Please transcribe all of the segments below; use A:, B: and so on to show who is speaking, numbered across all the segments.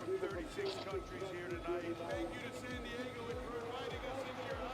A: from 36 countries here tonight. Thank you to San Diego and for inviting us into your house.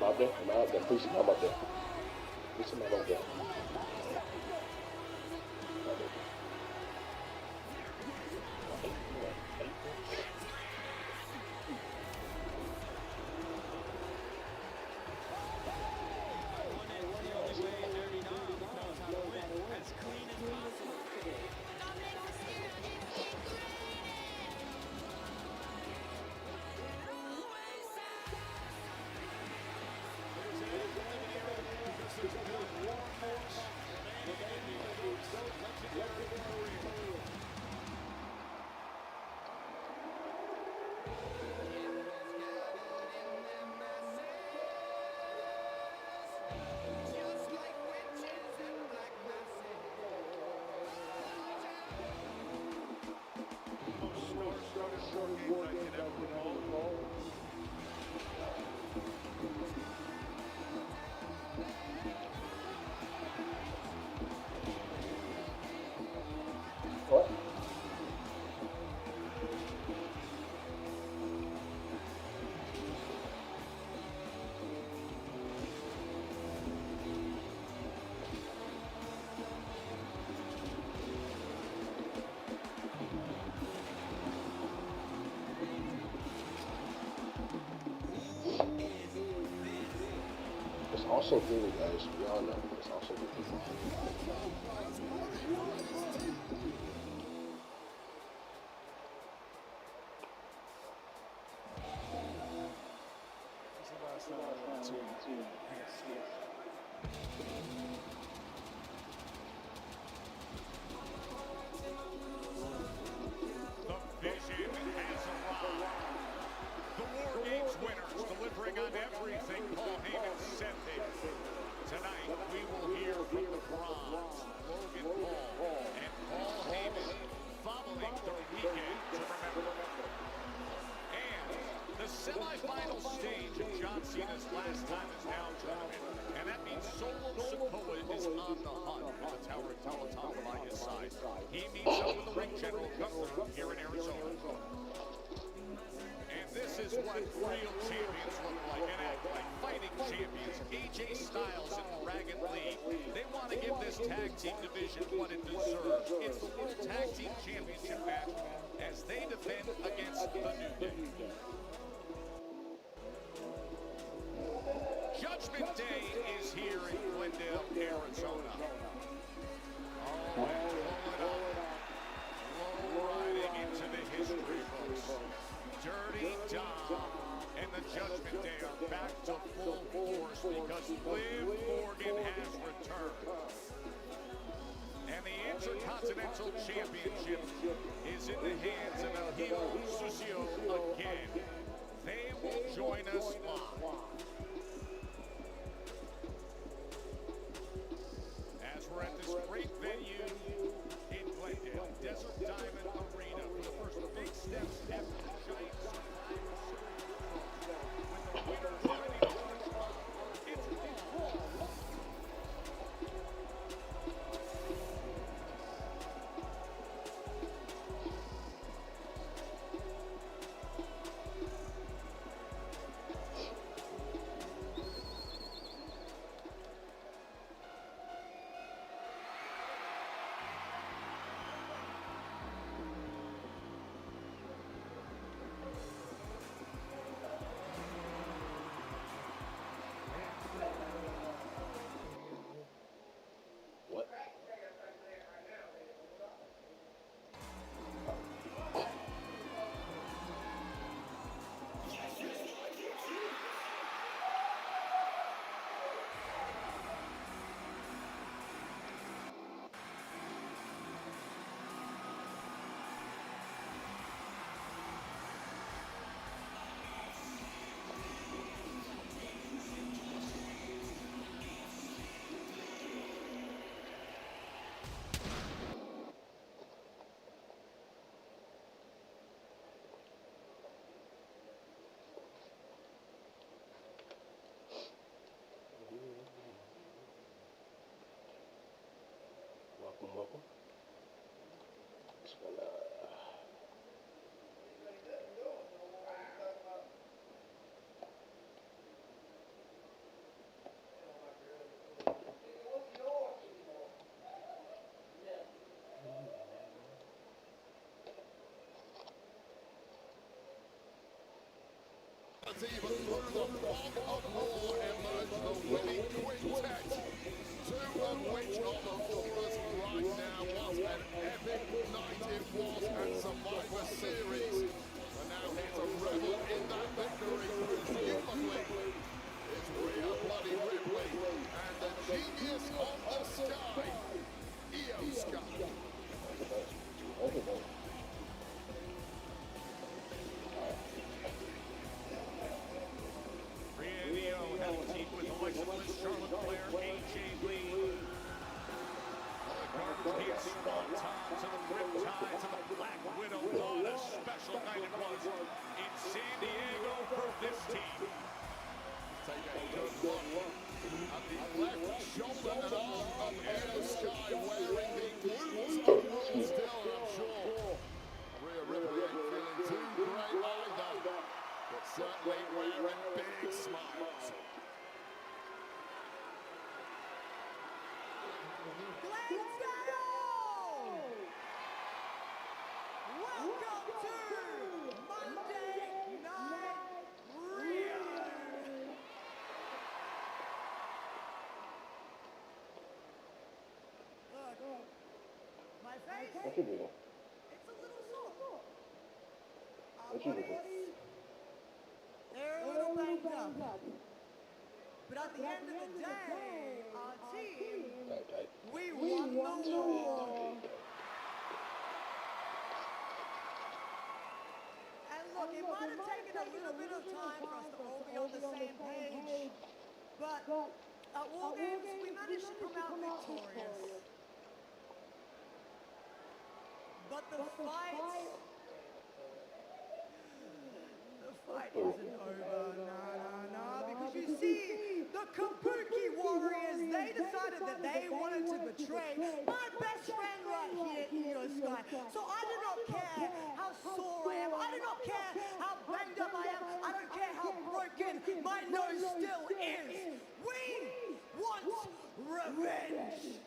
B: Out there, I'm out there. Please come up there. Please come up there. What? It's also good, guys. We all know it's also good.
A: The vision has arrived. The War Games winners delivering on everything Paul Heyman said they would. Tonight, we will hear from the Bronze, Logan Paul, and Paul Heyman following the weekend to remember. And the semifinal stage of John Cena's last time is now tournament. And that means Solo Sikoa is on the hunt with the Tower of Tonga by his side. He meets up with the ring general Gunther here in Arizona. And this is what real champions look like and act like. Fighting champions, AJ Styles and Dragon Lee. They want to give this tag team division what it deserves. It's the World Tag Team Championship match as they defend against the New Day. Judgment Day is here in Glendale, Arizona. Oh, and pull it up. Low riding into the history books. Dirty Dom and the Judgment Day are back to full force because Liv Morgan has returned. And the Intercontinental Championship is in the hands of El Hijo Sucio again. They will join us live. As we're at this great venue in Glendale, Desert Diamond Arena, for the first big steps after the giant survivor with the winners ready to punch. It's Raw.
B: Just gonna.
A: Even through the fog of war emerged the winning quintet, two of which are before us right now. What an epic night it was at Survivor Series. And now here to revel in that victory, presumably, is Rhea Bloody Ripley and the genius of the sky, Io Sky. Charlotte Flair, AJ Lee. Garbage small time to the riptide to the Black Widow. What a special night it was in San Diego for this team. Take a good look at the left shoulder and arm of Io Sky wearing the wounds of wounds still, and I'm sure Rhea Ripley ain't feeling too great either, but certainly wearing big smiles.
B: What you doing?
C: It's a little sore.
B: What you doing?
C: They're a little banged up. But at the end of the day, our team, we won the war. And look, it might have taken a little bit of time for us to all be on the same page. But at War Games, we managed to come out victorious. But the fight isn't over, no, because you see, the Kabuki Warriors, they decided that they wanted to betray my best friend right here, Io Sky. So I do not care how sore I am, I do not care how banged up I am, I don't care how broken my nose still is. We want revenge.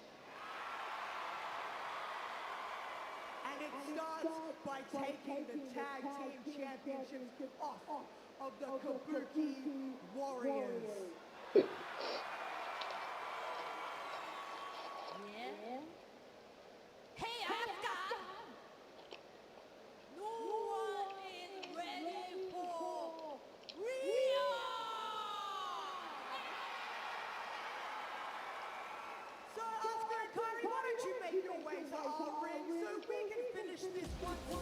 C: And it starts by taking the tag team championships off of the Kabuki Warriors.
D: Yeah. Hey, Asuka! No one is ready for Rhea!
C: So, Asuka and Kairi, why don't you make your way to our ring so we can finish this once and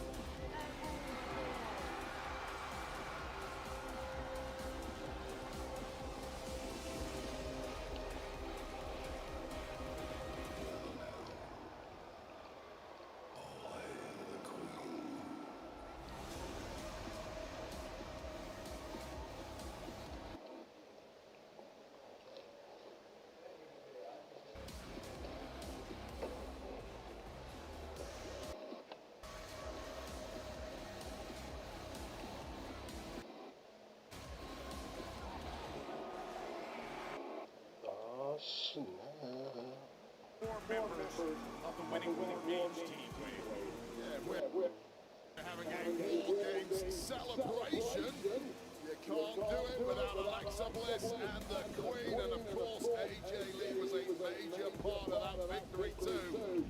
A: Four members of the winning War Games team. Yeah, we're having a War Games celebration. You can't do it without Alexa Bliss and the Queen, and of course AJ Lee was a major part of that victory too.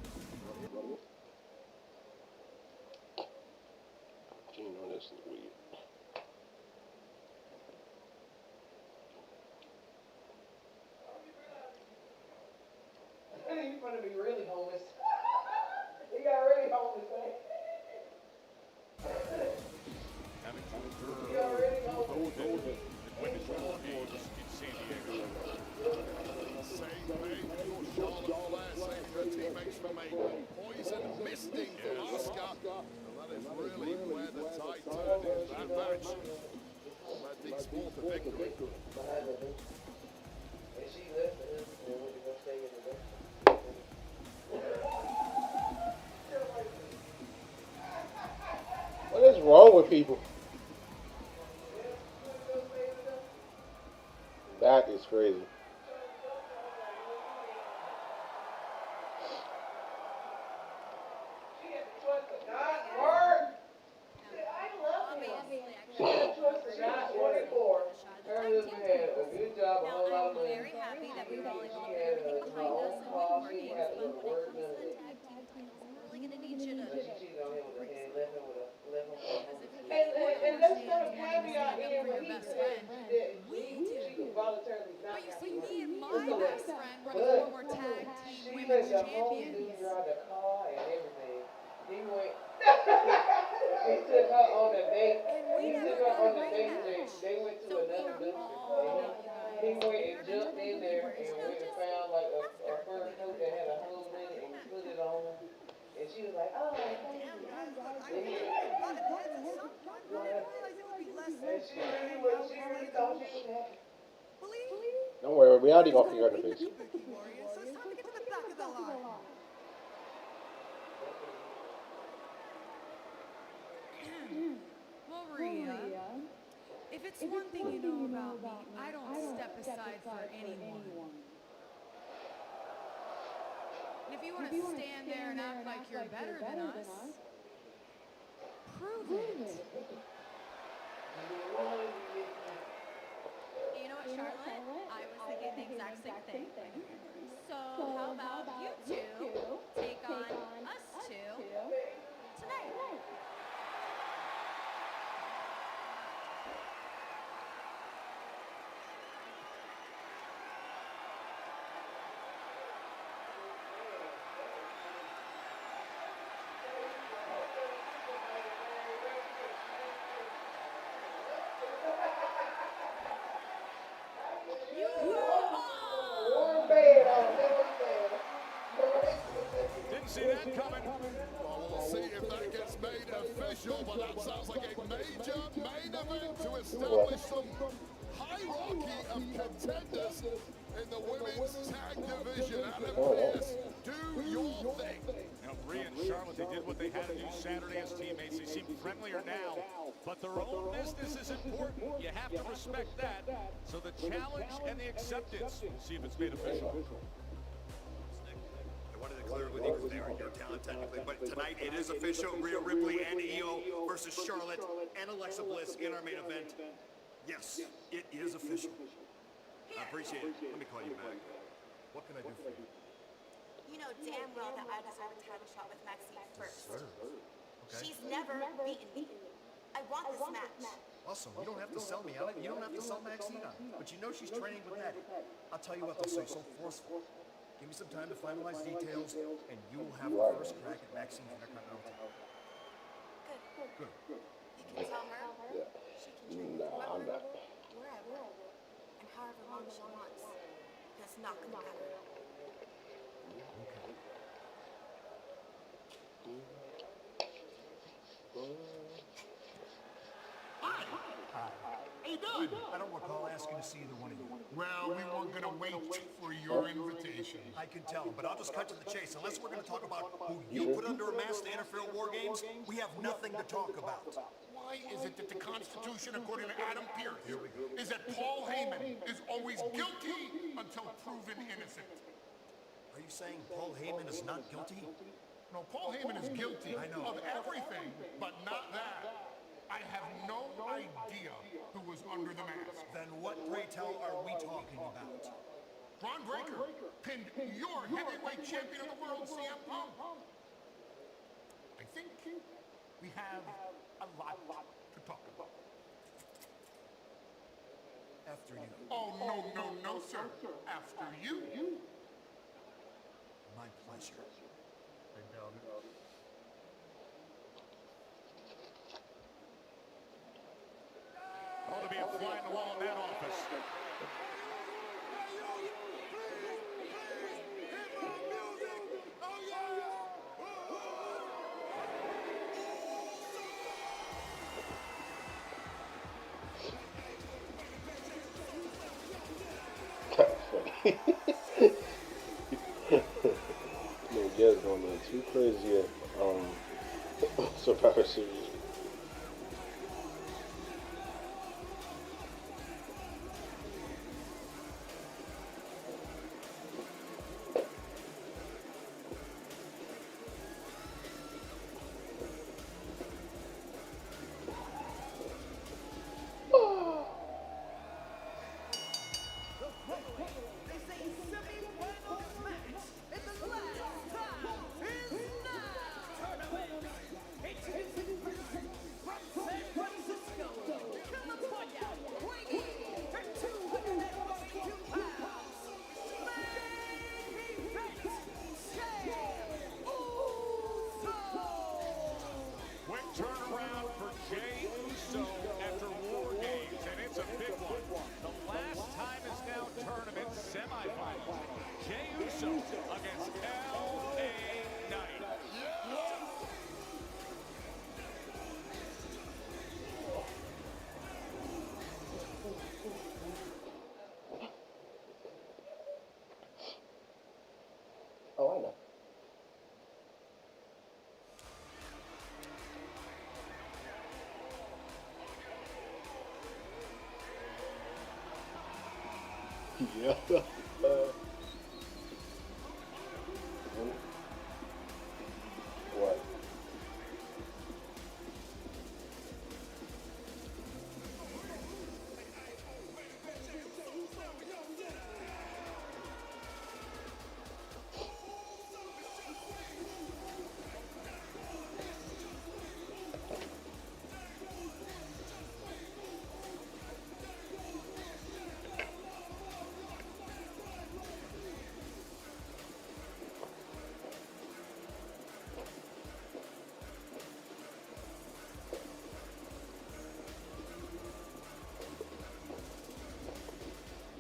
B: You know this is weird.
E: He's gonna be really homeless. He got really homeless, man.
A: Having to endure
E: He got really homeless.
A: the women's War Games in San Diego. Same thing for Charlotte
B: people. That is crazy.
E: Her husband had a good job, a whole lot of money.
D: Very happy that we were all able to
E: She
D: put
E: had
D: everything
E: her
D: behind us
E: own
D: and
E: car,
D: win more
E: she
D: games.
E: had
D: But
E: to
D: when it
E: work
D: comes
E: none
D: to
E: of
D: the
E: it.
D: tag team titles, I'm really gonna need you to.
E: But she cheated on him with and left him with a left him for
D: Because if
E: home.
D: anyone
E: And let's put a
D: understands wanting to
E: caveat
D: stand up
E: in
D: for
E: when
D: your
E: he
D: best
E: said
D: friend,
E: that
D: we
E: she
D: do.
E: could voluntarily not
D: But you
E: have
D: see,
E: to
D: me and
E: work.
D: my best friend were the
E: But
D: former tag team
E: she
D: women's
E: let the whole dude
D: champions.
E: drive the car and everything. He went. He took her on a date.
D: And we
E: He
D: never
E: took her
D: got
E: on
D: a
E: a date.
D: rematch.
E: They went to
D: So we
E: another
D: are
E: district.
D: all about you guys.
E: He went
D: We
E: and
D: are
E: jumped in
D: WWE
E: there
D: warriors.
E: and
D: You know,
E: went and
D: just
E: found like a
D: after
E: fur
D: we
E: coat
D: got
E: that
D: a
E: had a
D: tag
E: hole in
D: title
E: it and he
D: rematch.
E: put it on her. And she was like, oh, thank
C: Damn,
E: you.
C: guys, look, I
E: Then
C: knew
E: he-
C: we were butting heads at some point, but I didn't realize it would be less
E: And she really thought she was happy.
C: believe.
B: Don't worry, we already got
C: Let's
B: finger in
C: go
B: the
C: beat
B: face.
C: the Kabuki Warriors, so it's time to get to the back of the line.
F: Well, Maria, if it's one thing you know about me, I don't step aside for anyone. And if you want to stand there and act like you're better than us, prove it.
D: You know what, Charlotte? I was thinking the exact same thing. So how about you two take on us two tonight?
E: Warm bed on
A: Didn't see that coming.
G: Well, we'll see if that gets made official, but that sounds like a major main event to establish some hierarchy of contenders in the women's tag division. Adam Pearce, do your thing.
A: Now, Brie and Charlotte, they did what they had to do Saturday as teammates. They seem friendlier now, but their own business is important. You have to respect that. So the challenge and the acceptance, see if it's made official.
H: I wanted to clear it with you because they are your talent technically, but tonight it is official. Rhea Ripley and Io versus Charlotte and Alexa Bliss in our main event. Yes, it is official. I appreciate it. Let me call you back. What can I do for you?
I: You know damn well that I deserve a title shot with Maxine first.
H: Okay.
I: She's never beaten me. I want this match.
H: Awesome. You don't have to sell me on it. You don't have to sell Maxine on it. But you know she's training with Natty. I'll tell you what, they'll say so forceful. Give me some time to finalize details, and you will have the first crack at Maxine's Intercontinental title.
I: Good.
H: Good.
I: You can tell her she can train with
B: Nah, I'm
I: whoever,
B: not.
I: wherever, and however long she wants. That's not gonna matter.
G: Hi. How you doing?
H: I don't recall asking to see either one of you.
G: Well, we weren't gonna wait for your invitation.
H: I can tell, but I'll just cut to the chase. Unless we're going to talk about who you put under a mask to interfere in war games, we have nothing to talk about.
G: Why is it that the Constitution, according to Adam Pearce, is that Paul Heyman is always guilty until proven innocent?
H: Are you saying Paul Heyman is not guilty?
G: No, Paul Heyman is guilty
H: I know.
G: of everything, but not that. I have no idea who was under the mask.
H: Then what, pray tell, are we talking about?
G: Ron Breakker pinned your heavyweight champion of the world, CM Punk. I think we have a lot to talk about.
H: After you.
G: Oh, no, sir. After you.
H: My pleasure.
G: I doubt it.
A: Ought to be a fly on the wall in that office.
B: Man, Jazz going a little too crazy at Survivor Series. Yeah. What?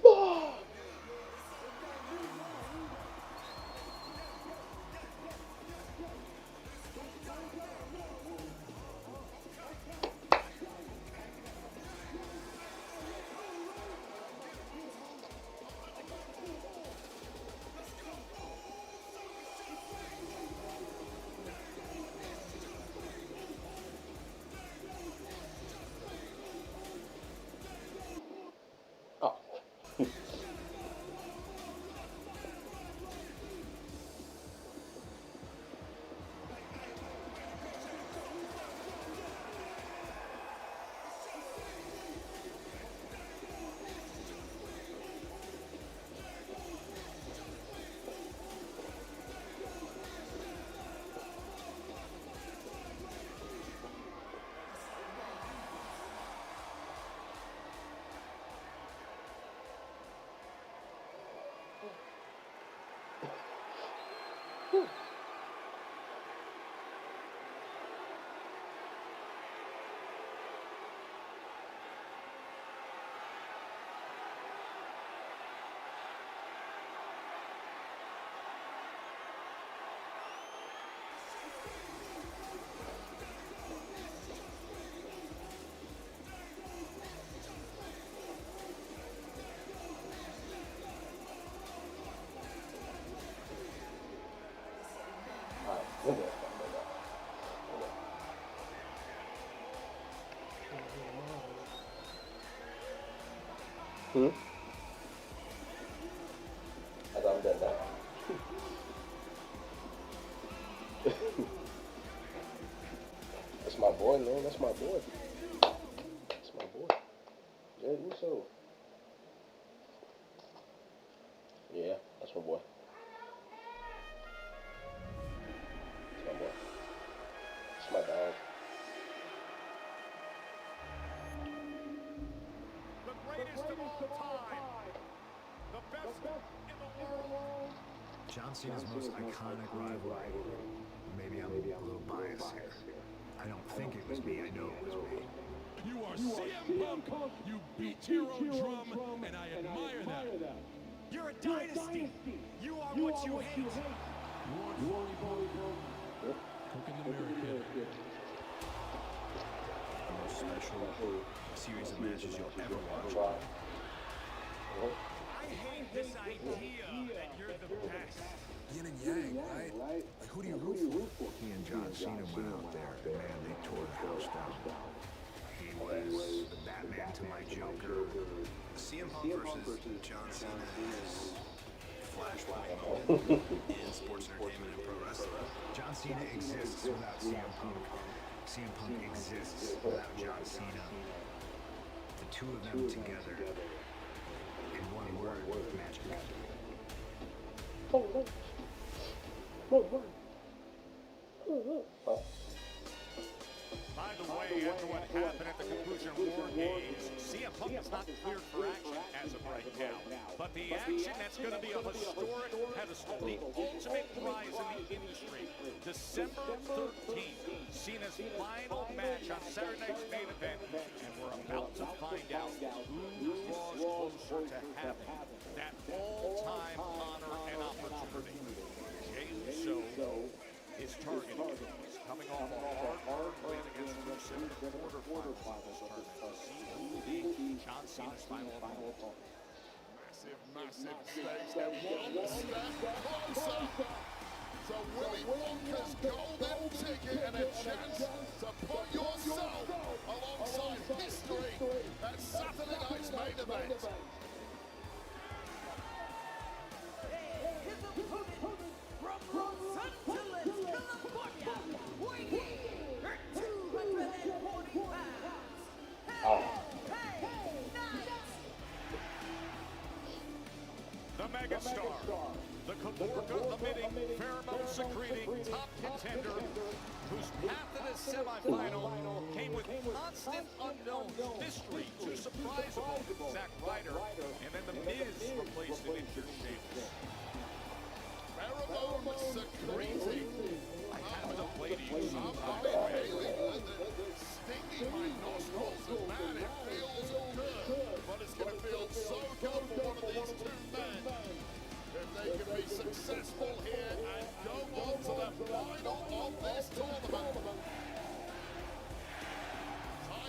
B: Oh. Hmm? I thought I'm dead now. That's my boy, man. That's my boy. That's my boy. Jay Uso. Yeah, that's my boy. That's my boy. That's my dog.
A: The greatest of all time. The best in the world.
H: John Cena's most iconic rivalry. Maybe I'm a little biased here. I don't think it was me, I know it was me.
G: You are CM Punk. You beat your own drum, and I admire that.
A: You're a dynasty. You are what you hate.
G: Look in the mirror, kid.
H: The most special series of matches you'll ever watch.
A: I hate this idea that you're the best.
H: Yin and yang, right? Like, who do you root for? He and John Cena went out there, and man, they tore the house down. He was the Batman to my Joker. CM Punk versus John Cena is a flashpoint moment in sports entertainment and pro wrestling. John Cena exists without CM Punk. CM Punk exists without John Cena. The two of them together in one word, magic.
A: By the way, after what happened at the conclusion of War Games, CM Punk is not cleared for action as of right now. But the action that's going to be a historic pedestal, the ultimate rise in the industry. December 13th, Cena's final match on Saturday night's main event, and we're about to find out who draws closer to having that all-time honor and opportunity. Jey Uso is targeting. He's coming off a hard win against Rusev in the quarterfinals of this tournament. To see who will be John Cena's final opponent.
G: Massive stakes. They're one step closer to Willy Wonka's golden ticket and a chance to put yourself alongside history at Saturday night's main event.
A: The megastar, the Caborca-emitting, pheromone-secreting top contender, whose path to the semifinal came with constant unknowns, mystery, too surprisable, Zack Ryder, and then The Miz replaced an injured Sheamus.
G: Pheromone secreting.
A: I have to play to you
G: I'm
A: sometimes.
G: feeling stinging my nostrils, and man, it feels good. But it's going to feel so good for one of these two men. If they can be successful here and go on to the final of this tournament.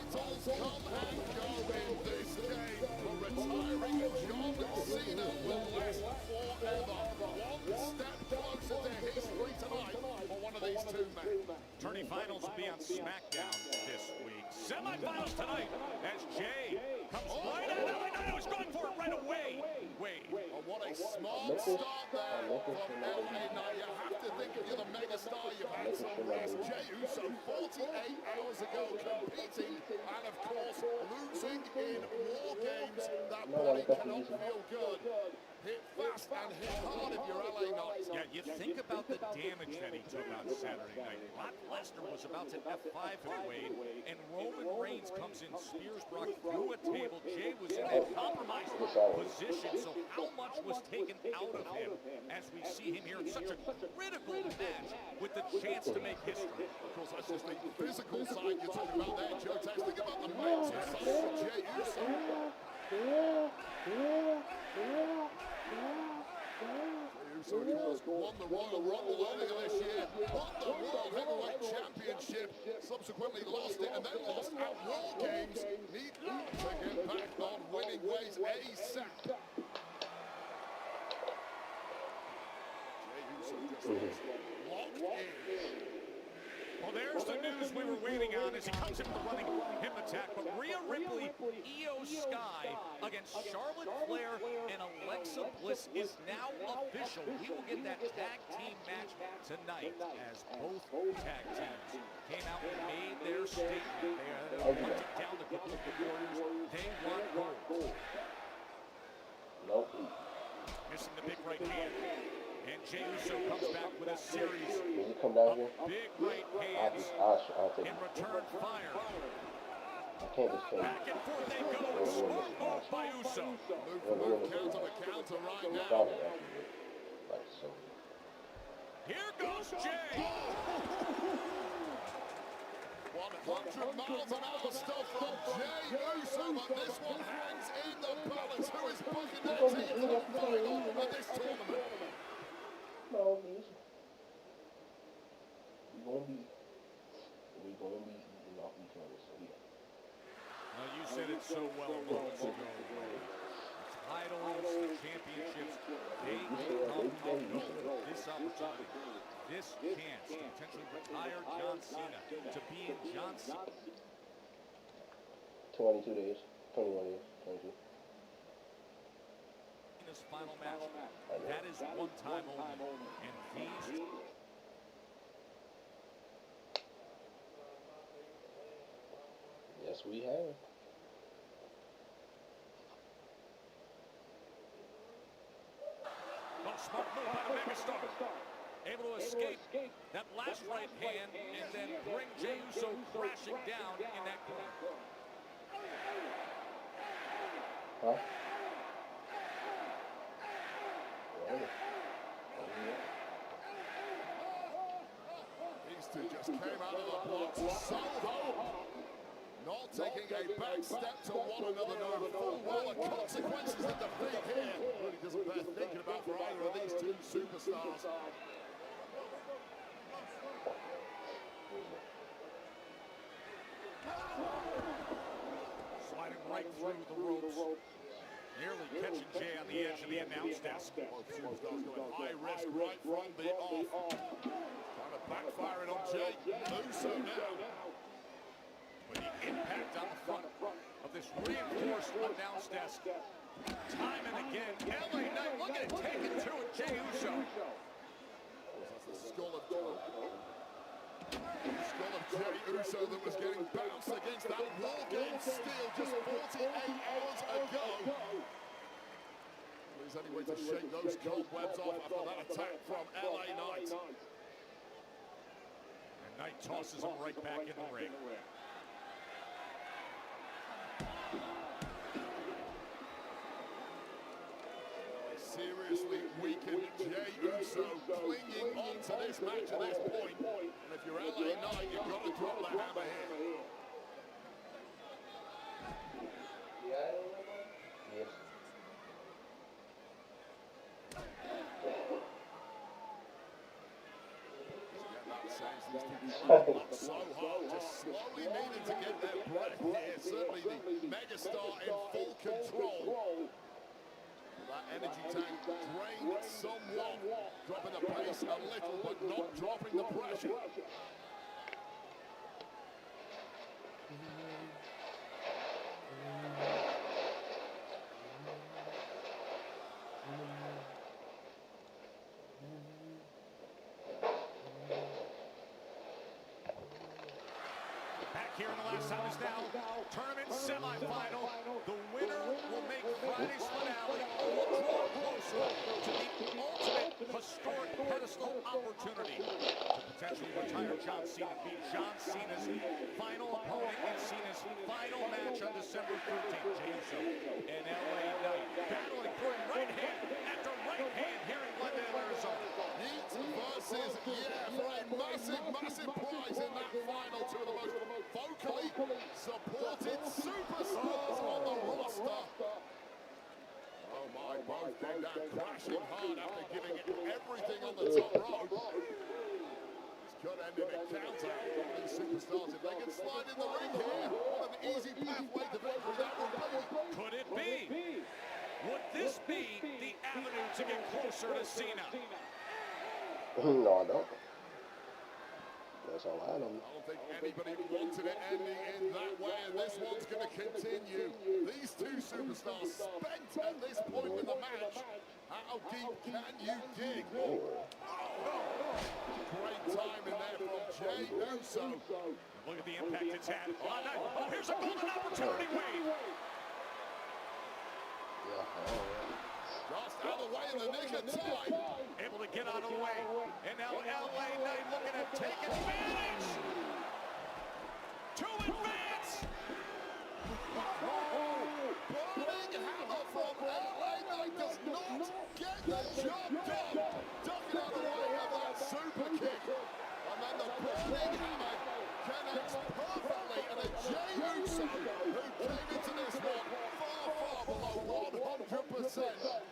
G: Titles come and go in this game, but retiring John Cena will last forever. One step closer to history tonight for one of these two men.
A: Tourney finals will be on SmackDown this week. Semifinals tonight as Jay comes right out. LA Knight was going for it right away.
G: Oh, what a smart start there from LA Knight. You have to think if you're the megastar, you've had some rest. Jey Uso 48 hours ago competing and of course losing in War Games. That body cannot feel good. Hit fast and hit hard if you're LA Knight.
A: Yeah, you think about the damage that he took on Saturday night. Brock Lesnar was about to F5 heavyweight, and Roman Reigns comes in, spears Brock through a table. Jay was in a compromised position, so how much was taken out of him as we see him here in such a critical match with the chance to make history?
G: Of course, that's just the physical side you're talking about there, Joe Tex. Think about the mental side for Jey Uso. Uso, of course, won the Royal Rumble earlier this year, won the World Heavyweight Championship, subsequently lost it, and then lost at War Games. Need to get back on winning ways ASAP. Jey Uso just locked in.
A: Well, there's the news we were waiting on as he comes into the running him attack. But Rhea Ripley, Io Sky against Charlotte Flair and Alexa Bliss is now official. We will get that tag team match tonight as both tag teams came out and made their statement. They are hunting down the Kabuki Warriors. They want gold.
B: Nope.
A: Missing the big right hand. And Jey Uso comes back with a series
B: Does he come down here?
A: of big right hands.
B: I'll take
A: In
B: it.
A: return, fire.
B: I can't just change.
A: Back and forth they go. Smart move by Uso.
G: Move for move, counter to counter right now.
B: Stop it, actually. Like so.
A: Here goes Jay.
G: 100 miles an hour stuff from Jey Uso, but this one hangs in the balance. Who is booking their team to the final of this tournament?
B: No, we gonna be eating off each other, so yeah.
A: Now you said it so well moments ago. Titles, the championships, they come and go. This opportunity, this chance to potentially retire John Cena, to be in John Cena.
B: 22 days, 21 days, 22.
A: His final match. That is one time only. And these
B: Yes, we have.
A: smart move by the megastar. Able to escape that last right hand and then bring Jey Uso crashing down in that corner.
B: Huh?
G: These two just came out of the blocks so hard. Not taking a back step to one another, knowing full well the consequences of defeat here. Really doesn't bear thinking about for either of these two superstars.
A: Sliding right through the ropes. Nearly catching Jay on the edge of the announce desk.
G: Both superstars going high risk right from the off. Kind of backfiring on Jey Uso now.
A: With the impact on the front of this reinforced announce desk. Time and again, LA Knight looking at taking to it, Jey Uso.
G: That's the skull of Jey Uso that was getting bounced against that War Game steel just 48 hours ago. there's any way to shake those cobwebs off after that attack from LA Knight.
A: And Knight tosses him right back in the ring.
G: Seriously weakened Jey Uso, clinging on to this match at this point. And if you're LA Knight, you've got to drop the hammer here.
B: Yes.
G: So hard, just slowly needing to get their breath here. Certainly the megastar in full control. That energy tank drained somewhat, dropping the pace a little, but not dropping the pressure.
A: Back here in the last time is now tournament semifinal. The winner will make Friday's finale a draw closer to the ultimate historic pedestal opportunity to potentially retire John Cena, be John Cena's final opponent in Cena's final match on December 13th. Jey Uso and LA Knight battling for right hand after right hand here in Glendale, Arizona.
G: Heat versus, for a massive, massive prize in that final. Two of the most vocally supported superstars on the roster. Oh my, both came down crashing hard after giving it everything on the top rope. This could end in a counter. These superstars, if they can slide in the ring here, what an easy pathway to victory that would be.
A: Could it be? Would this be the avenue to get closer to Cena?
B: No, I don't. That's all I know.
G: I don't think anybody wanted it ending in that way, and this one's going to continue. These two superstars spent at this point in the match. How deep can you dig? Oh, great timing there from Jey Uso.
A: Look at the impact it's had. Oh, here's a golden opportunity wave.
G: Just out of the way in the nick of time.
A: Able to get out of the way. And now LA Knight looking to take advantage. To advance.
G: Burning hammer from LA Knight does not get the job done. Ducking out of the way of that super kick. And then the burning hammer connects perfectly. And a Jey Uso, who came into this one far below 100%,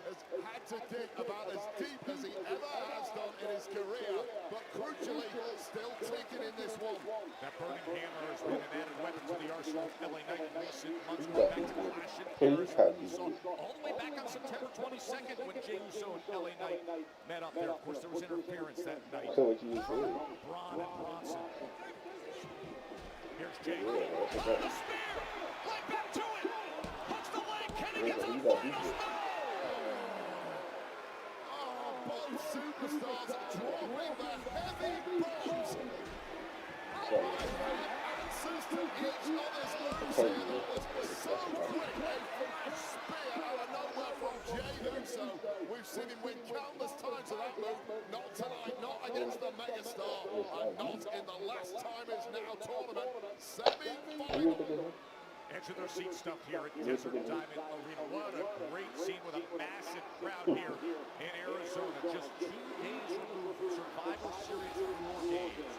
G: has had to dig about as deep as he ever has done in his career, but crucially, still ticking in this one.
A: That burning hammer has been an added weapon to the arsenal of LA Knight in recent months. Going back to Clash in Arizona, we saw all the way back on September 22nd when Jey Uso and LA Knight met up there. Of course, there was interference that night. Braun and Bronson. Here's Jey. Oh, the spear! Right back to it! Hooks the leg. Can he get to the final spot?
G: Both superstars dropping the heavy bombs. Answers to each other's moves here. That was so quick. A flash spear out of nowhere from Jey Uso. We've seen him win countless times of that move. Not tonight, not against the megastar, and not in the last time is now tournament semi-final.
A: Edge of their seat stuff here at Desert Diamond Arena. What a great scene with a massive crowd here in Arizona. Just 2 days removed from Survivor Series 4 games.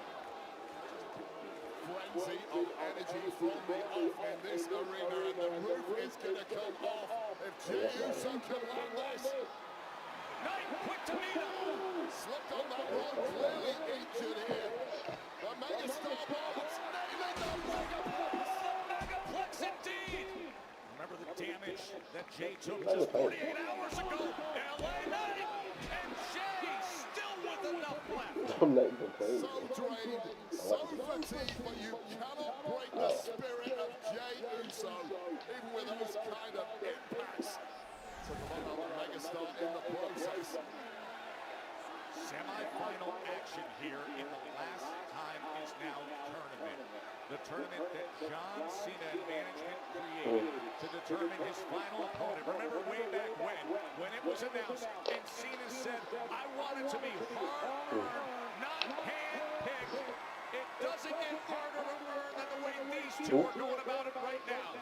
G: Frenzy of energy from the off in this arena, and the roof is going to come off if Jey Uso can land this.
A: Knight, quick to meet him.
G: Slipped on that one, clearly injured here. The megastar bombs, nailing the megaplex.
A: Megaplex indeed. Remember the damage that Jey took just 48 hours ago. LA Knight and Jey still with enough left.
G: So drained, so fatigued, but you cannot break the spirit of Jey Uso, even with those kind of impacts. Took a lot of the megastar in the process.
A: Semi-final action here in the last time is now tournament. The tournament that John Cena and management created to determine his final opponent. Remember way back when it was was announced, and Cena said, I want it to be hard-earned, not hand-picked. It doesn't get harder to earn than the way these two are going about it right now.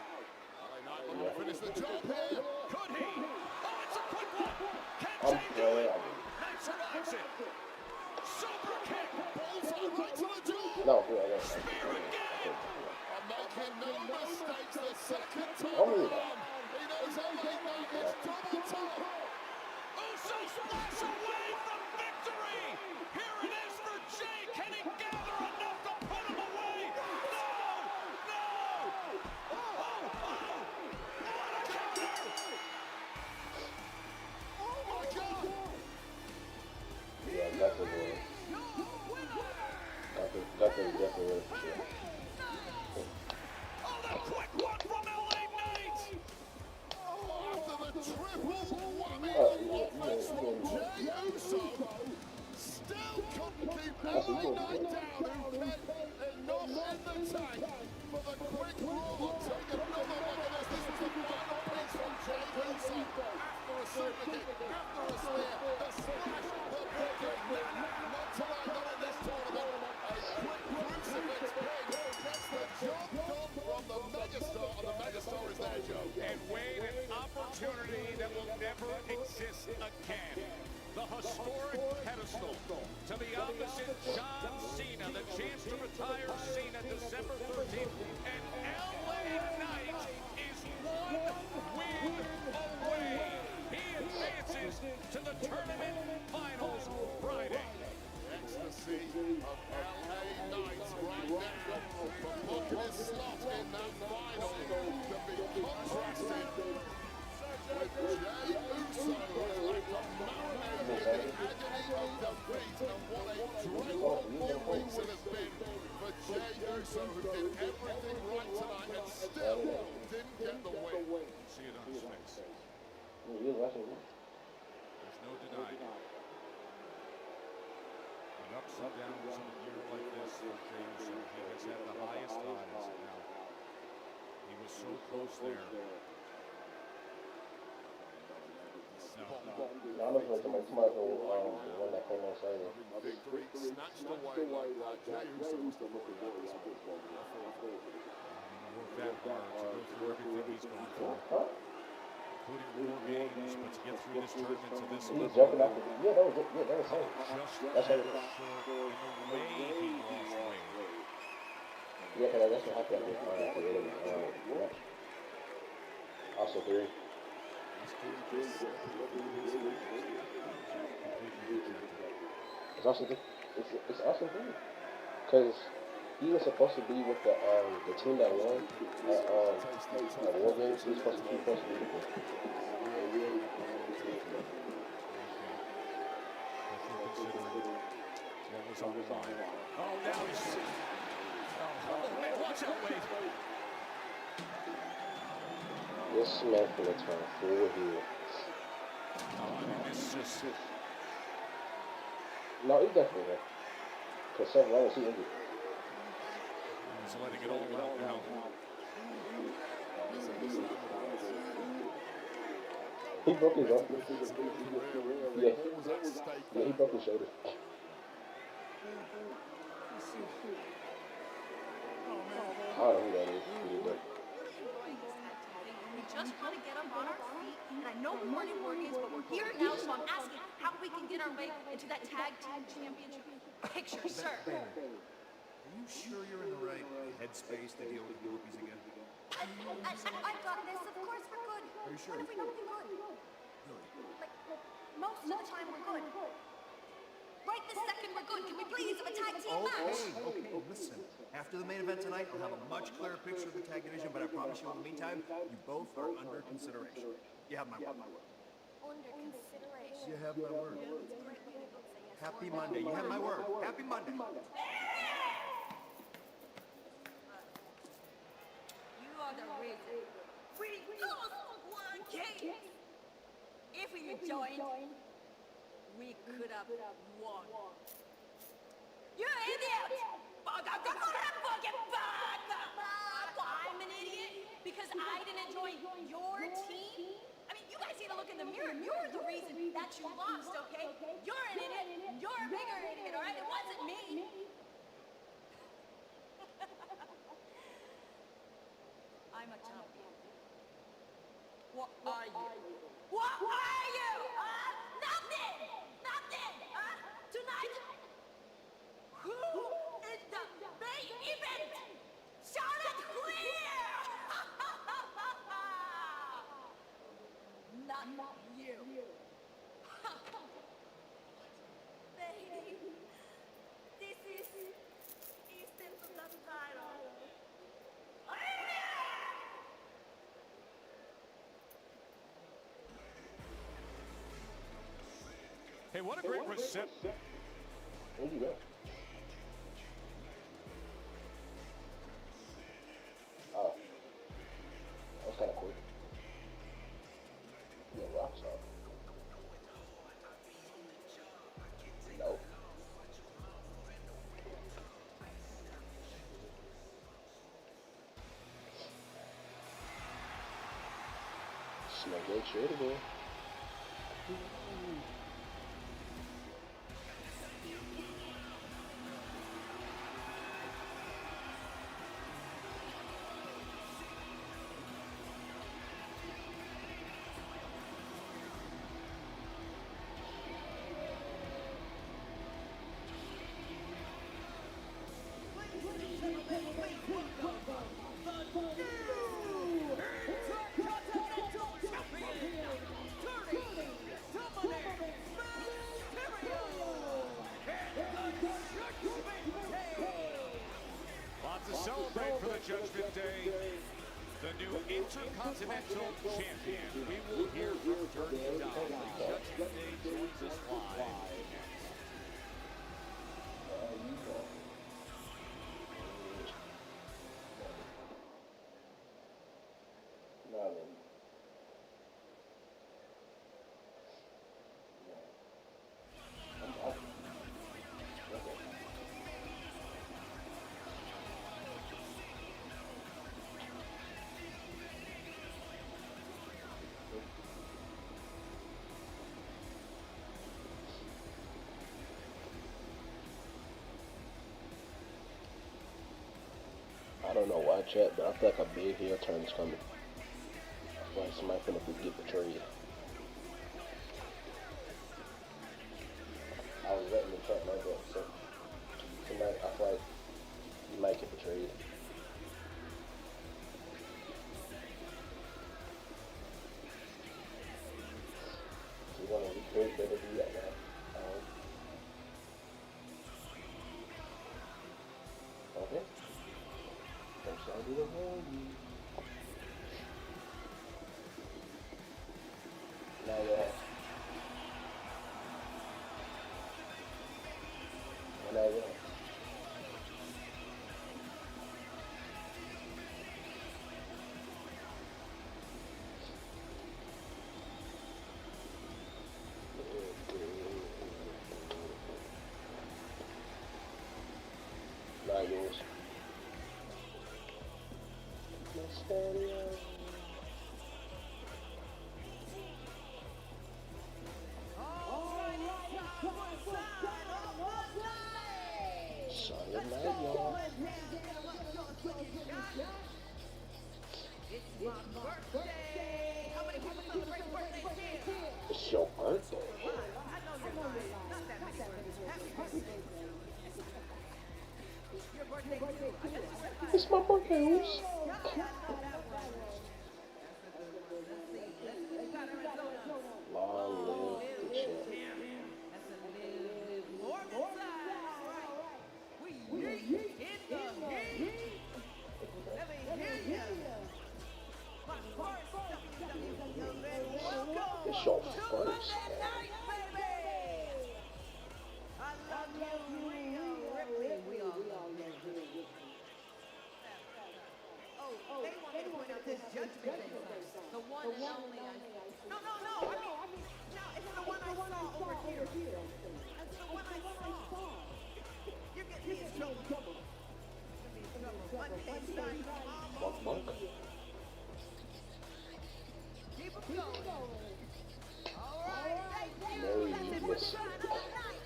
G: Will finish the job here.
A: Could he? Oh, it's a quick one. Can
B: I'm
A: Jay do
B: playing.
A: it? Knight survives it. Super kick.
G: Bullseye right to the jaw.
B: No, yeah.
A: Spear again.
G: And making no mistakes the second time
B: Oh, yeah.
G: around. He knows how late that is. Double tap.
A: Uso splash away from victory. Here it is for Jay. Can he gather enough to put him away? No! No! Oh! What a counter!
G: Oh my God.
B: Yeah, definitely. Definitely for sure.
A: Oh, the quick one from LA Knight!
G: Oh, after the triple whammy offense from Jey Uso. Still couldn't keep LA Knight down, who fed enough in the tank for the quick roll. Take another look at this. This was the final piece from Jey Uso. After a super kick, after a spear, the splash, the victory. Not tonight, not in this tournament. A quick crucifix pin gets the job done from the megastar, and the megastar is there, Joe.
A: And Wade, an opportunity that will never exist again. The historic pedestal to the opposite John Cena, the chance to retire Cena December 13th, and LA Knight is one win away. He advances to the tournament finals Friday.
G: Ecstasy of LA Knight right now for booking his slot in that final to be contrasted with Jey Uso, who has left a marinade in the agony of defeat, and what a dreadful 4 weeks it has been for Jey Uso, who did everything right tonight and still didn't get the win.
A: See it on his face.
B: Yeah,
A: There's no denying it. The ups and downs of a year like this for Jey Uso. He has had the highest highs now. He was so close there.
B: I don't know if somebody the one that came on Saturday.
G: Victory snatched away like that. Jey Uso was the worry about this one.
A: Work that hard to go through everything he's gone through, including more games, but to get through this tournament to this
B: He's
A: level.
B: jumping out. Yeah, that was it.
A: Just
B: That's how it is.
A: short in the way he lost weight.
B: Yeah, because that's what happened after the match. Also 3. It's also it's awesome thing because he was supposed to be with the team that won at War Games. He was supposed to be with them.
A: What was on the line? Oh, now he's. Oh, man, watch out, Wade.
B: This man for the turn 4 here.
A: Oh, I mean, this just.
B: No, he definitely will. Because Seth Rollins, he injured.
A: He's letting it all out now.
B: He broke his arm. Yeah, he broke his shoulder. I don't know who that is.
I: We just want to get up on our feet, and I know we weren't in War Games, but we're here now, so I'm asking how we can get our way into that tag team championship picture, sir.
H: Are you sure you're in the right headspace to deal with the groupies again?
I: I've got this. Of course we're good.
H: Are you sure?
I: What if we don't do good? Like, most of the time we're good. Right this second we're good. Can we please have a tag team match?
H: Okay, listen. After the main event tonight, I'll have a much clearer picture of the tag division, but I promise you in the meantime, you both are under consideration. You have my word.
I: Under consideration.
H: You have my word.
I: It's a great way to say yes.
H: Happy Monday. You have my word. Happy Monday.
D: You are the reason. We lost one game. If we had joined, we could have won. You idiot! I'm an idiot because I didn't join your team? I mean,
I: You guys need to look in the mirror. You're the reason that you lost, okay? You're an idiot. You're a bigger idiot, all right? It wasn't me. I'm a champion. What are you? What are you? Nothing! Nothing! Tonight, who is the main event? Charlotte Flair! Not you. Baby, this is Eastern subtitle.
A: Hey, what a great reception.
B: Where'd you go? Oh. That was kind of quick. Yeah, rocks up. Nope. Smell good shit again.
A: Lots to celebrate for the Judgment Day. The new Intercontinental Champion. We will hear from Dirty Dom. Judgment Day joins us live next.
B: I don't know why, chat, but I feel like a big heel turn is coming. I feel like somebody finna get betrayed. I was letting the chat know that, so tonight I feel like you might get betrayed. So you wanna recreate WWE right now? Okay. First I'll do the whole now yeah. Now yeah. Now yours. Solid night, y'all.
C: It's my birthday. How many people celebrate birthdays here?
B: It's your birthday.
C: I know you're lying. Not that many birthdays. Happy birthday. Your birthday too. I guess you said
B: It's my birthday, oops.
C: let's see. Let's got Arizona.
B: Long live the champ.
C: That's a live Morgan side. Right. We yeet in the heat. Let me hear ya. My first WWE. Welcome
B: It's your
C: to
B: first.
C: Monday night, baby. I love you, Rhea Ripley. We all love you. Oh, they want me to point out this Judgment Day sign. The one and only. No. I mean, no, it's the one I saw over here. That's the one I saw. You're getting me in trouble. Monday night.
B: Monk.
C: Yeah. keep them going. All right, thank you.
B: No,
C: That's it
B: you
C: for
B: miss.
C: another night.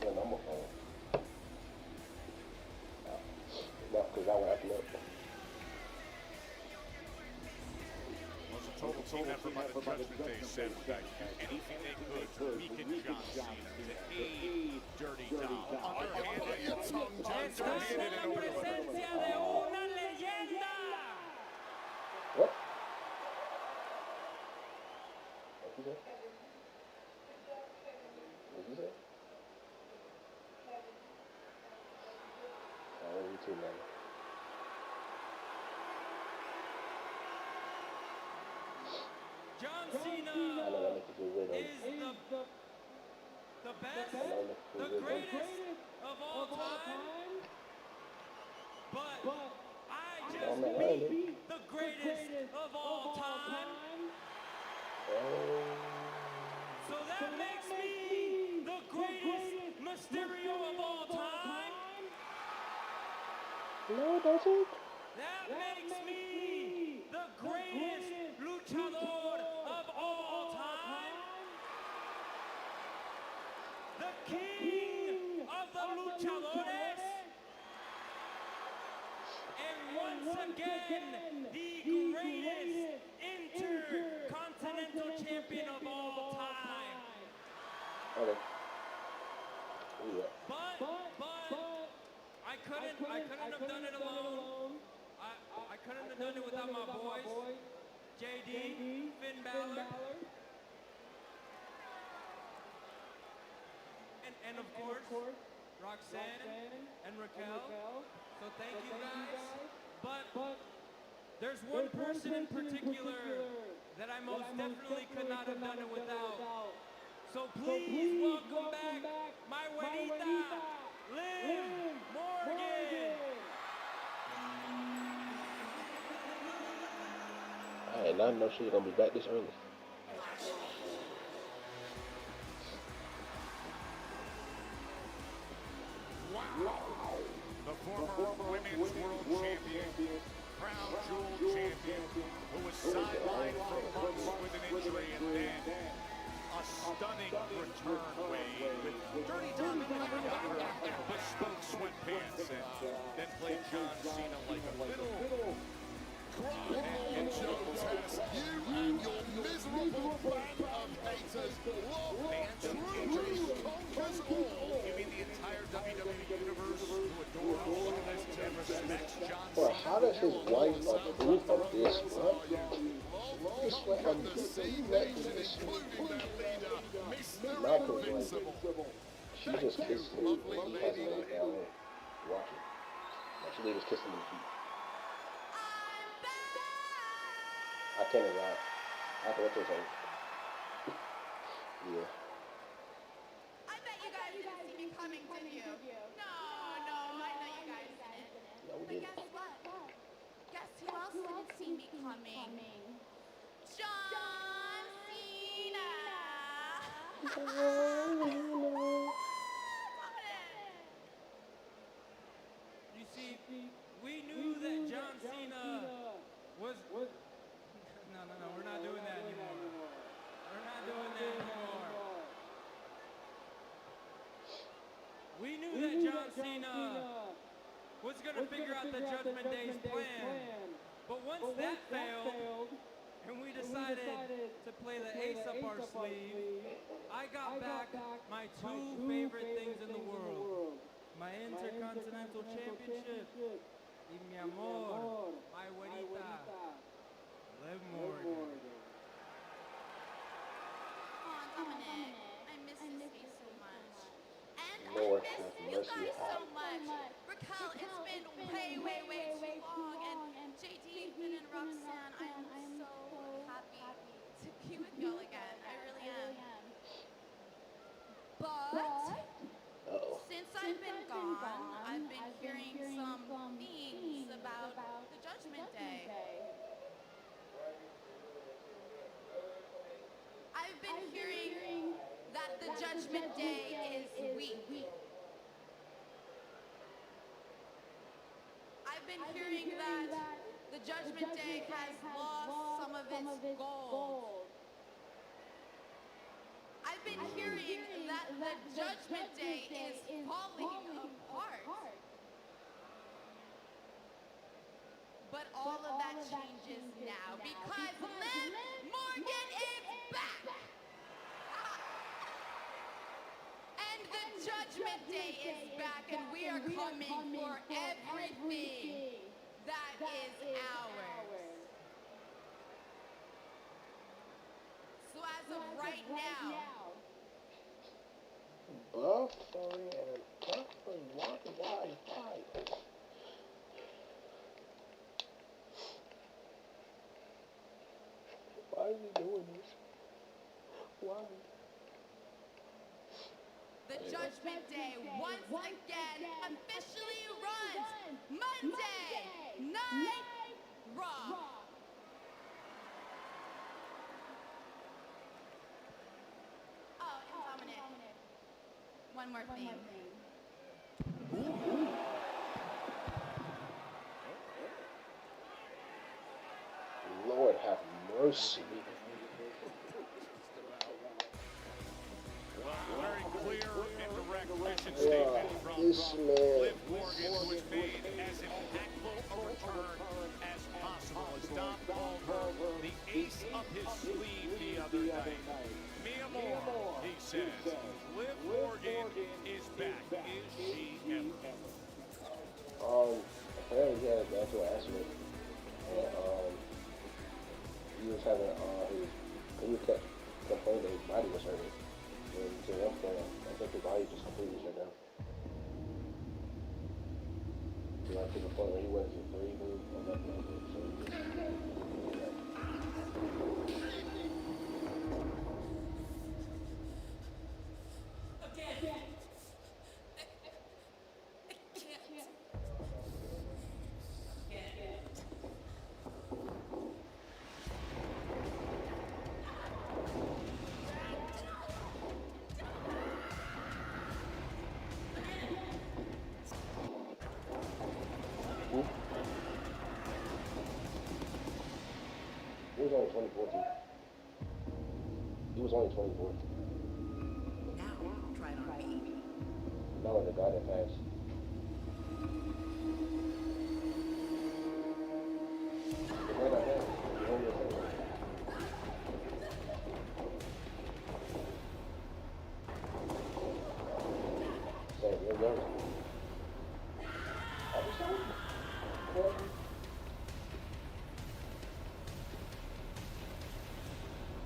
B: The number phone. No, because I went up.
A: Was a total team effort by the Judgment Day said that anything they could to weaken John Cena, to aid Dirty Dom. Underhanded and overlooked.
B: What? What you say? What you say? I love you too, man.
J: John
B: I know
J: Cena
B: that makes you feel good.
J: is the best, the greatest of all time. But I just beat the greatest of all time. So that makes me the greatest Mysterio of all time.
B: No, does it?
J: That makes me the greatest luchador of all time. The king of the luchadores. And once again, the greatest intercontinental champion of all time.
B: Okay. Yeah.
J: But I couldn't have done it alone. I couldn't have done it without my boys, JD, Finn Balor, and of course, Roxanne and Raquel. So thank you guys. But there's one person in particular that I most definitely could not have done it without. So please welcome back my Juanita, Liv Morgan.
B: I did not know she was gonna be back this early.
A: The former women's world champion, crown jewel champion, who was sidelined for months with an injury, and then a stunning return way with Dirty Dom got her bespoke sweatpants and then played John Cena like a little
G: And Joe Tess, you and your miserable band of haters love truth conquers all.
A: You mean the entire WWE universe who adore, look at this, and respects John
B: Bro,
A: Cena?
B: how does his wife approve of this, bro? This
G: Love
B: one,
G: from the C Nation, including their leader, Mr.
B: Michael,
G: Invincible.
B: she just kissed him.
G: Lovely
B: He
G: lady.
B: hasn't laid down. Watch it. Like, she just kissed him in the feet. I can't even lie. I have to watch this over. Yeah.
I: I bet you guys didn't see me coming, did you? No, I know you guys didn't.
B: No, we
I: But
B: didn't.
I: guess what? Guess who else didn't see me coming? John Cena!
J: You see, we knew that John Cena was... No, we're not doing that anymore. We're not doing that anymore. We knew that John Cena was going to figure out the Judgment Day's plan. But once that failed, and we decided to play the ace up our sleeve, I got back my two favorite things in the world. My Intercontinental Championship, y mi amor, my güerita, Liv Morgan.
I: Aw, Dominic, I miss this face so much. And
B: Lord
I: I
B: have
I: miss you
B: mercy.
I: guys so much. Raquel, it's been way too long. And JD, Finn, and Roxanne, I am so happy to be with y'all again. I really am. But since I've been gone, I've been hearing some things about the Judgment Day. I've been hearing that the Judgment Day is weak. I've been hearing that the Judgment Day has lost some of its gold. I've been hearing that the Judgment Day is falling apart. But all of that changes now because Liv Morgan is back! And the Judgment Day is back, and we are coming for everything that is ours. So as of right now,
B: Buffering and buffering. Why? Why is he doing this? Why?
I: the Judgment Day once again officially runs Monday Night Raw. Oh, and Dominic, one more thing.
B: Lord have mercy.
A: Very clear and direct mission statement from
B: This man.
A: Liv Morgan, who has made as impactful a return as possible. As Dom called her the ace up his sleeve the other night. Mia Moore, he says. Liv Morgan is back. Is she ever?
B: Apparently he had a dental accident. And, he was having, he kept complaining that his body was hurting. And to one point, I think his body just completely shut down. Like to the point where he wasn't breathing or nothing like that. So he just, He was only 24. He was only 24.
D: Now, try it on me.
B: Not like the guy that passed. The guy that passed. The only thing. Say, you're young.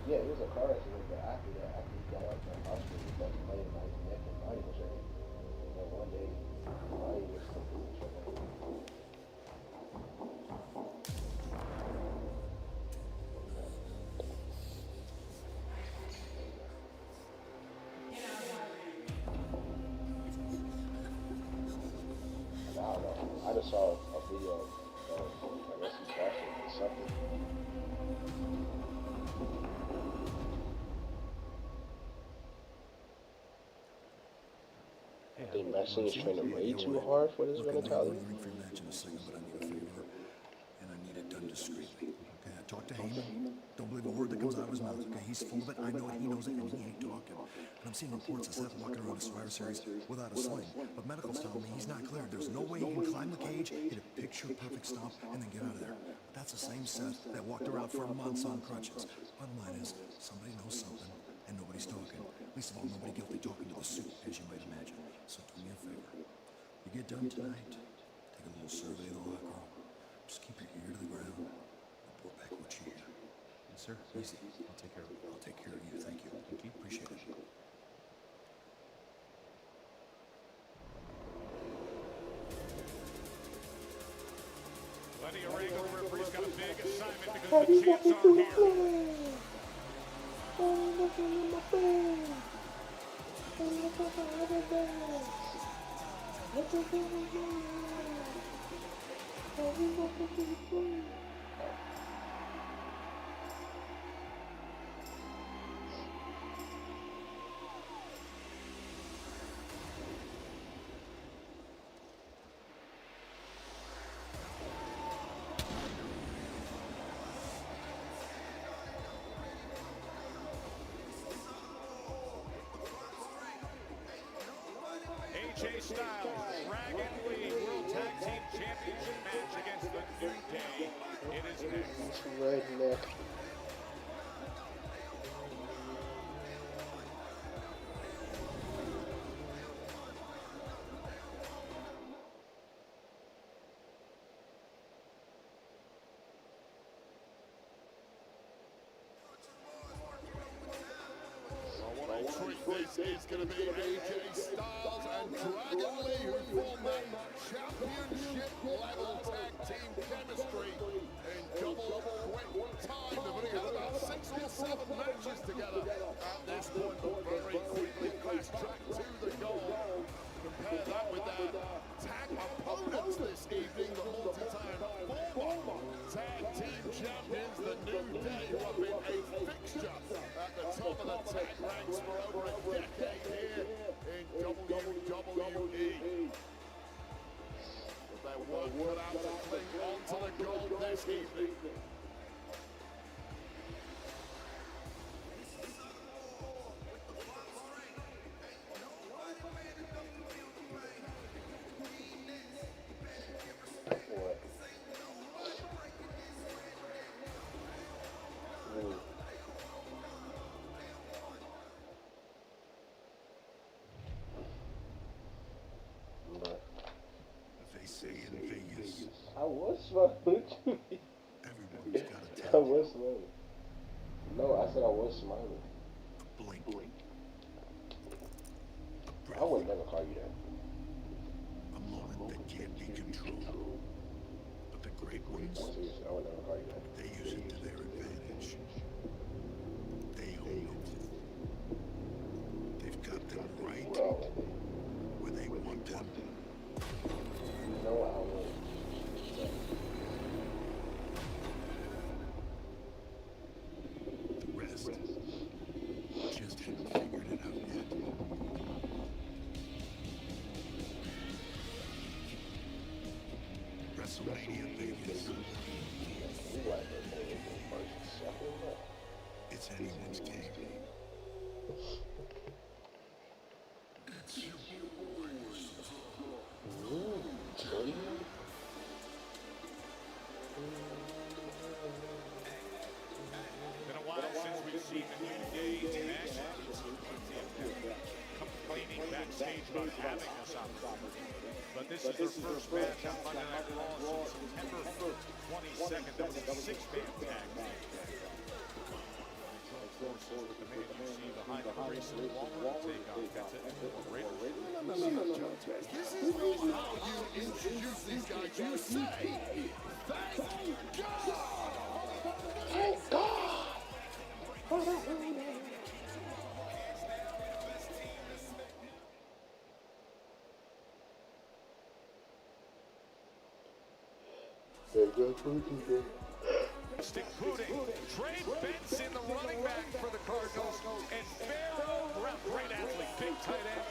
B: Yeah, it was a car accident, but after that, after he got out of the hospital, he got complaining about his neck and body was hurting. And then one day, his body was completely shut down. I don't know. I just saw a video of, I guess he's crashing or something. I think Maxine is training way too hard for this mentality.
K: For your match in a second, but I need a favor, and I need it done discreetly. Okay, I talked to Heyman. Don't believe a word that comes out of his mouth. Okay, he's full of it. I know it. He knows it, and he ain't talking. And I'm seeing reports of Seth walking around the Survivor Series without a sling. But medical's telling me he's not cleared. There's no way he can climb the cage, hit a picture-perfect stomp, and then get out of there. But that's the same Seth that walked around for months on crutches. Bottom line is, somebody knows something, and nobody's talking. Least of all, nobody guilty talking to the suit, as you might imagine. So do me a favor. You get done tonight, take a little survey of the locker room. Just keep your ear to the ground and report back what you hear.
L: Yes, sir. Easy. I'll take care of it.
K: I'll take care of you. Thank you. Thank you. Appreciate it.
A: Lenny Orego, the referee's got a big assignment because the champs are here. AJ Styles, Dragon Lee World Tag Team Championship match against the New Day. It is next.
B: Redneck.
G: This is going to be AJ Styles and Dragon Lee, who form that championship level tag team chemistry in double quick time. They've only had about 6 or 7 matches together at this point, but very quickly fast track to the goal. Compare that with their tag opponents this evening, the multi-time former tag team champions, the New Day, who have been a fixture at the top of the tag ranks for over a decade here in WWE. But their work cut out to cling onto the gold this evening.
B: I was smiling.
K: Everybody's got a
B: I was smiling. No, I said I was smiling.
K: A blink.
B: I would never call you that.
K: A moment that can't be controlled. But the great ones,
B: Seriously, I would never call you that.
K: they use it to their advantage. They own it. They've got them right where they want them.
B: You know I would.
K: The rest just haven't figured it out yet. WrestleMania Vegas. It's anyone's game.
A: Been a while since we've seen the New Day in action. Complaining backstage about having us on. But this is their first match on Monday Night Raw since September 22nd. That was a 6-man tag match. Forces with the man you see behind the Grayson Waller take on
G: This is not how you introduce these guys. You say, thank God!
B: Thank God!
A: Stick pudding. Trey Benson, the running back for the Cardinals, and Pharaoh, great athlete, big tight end,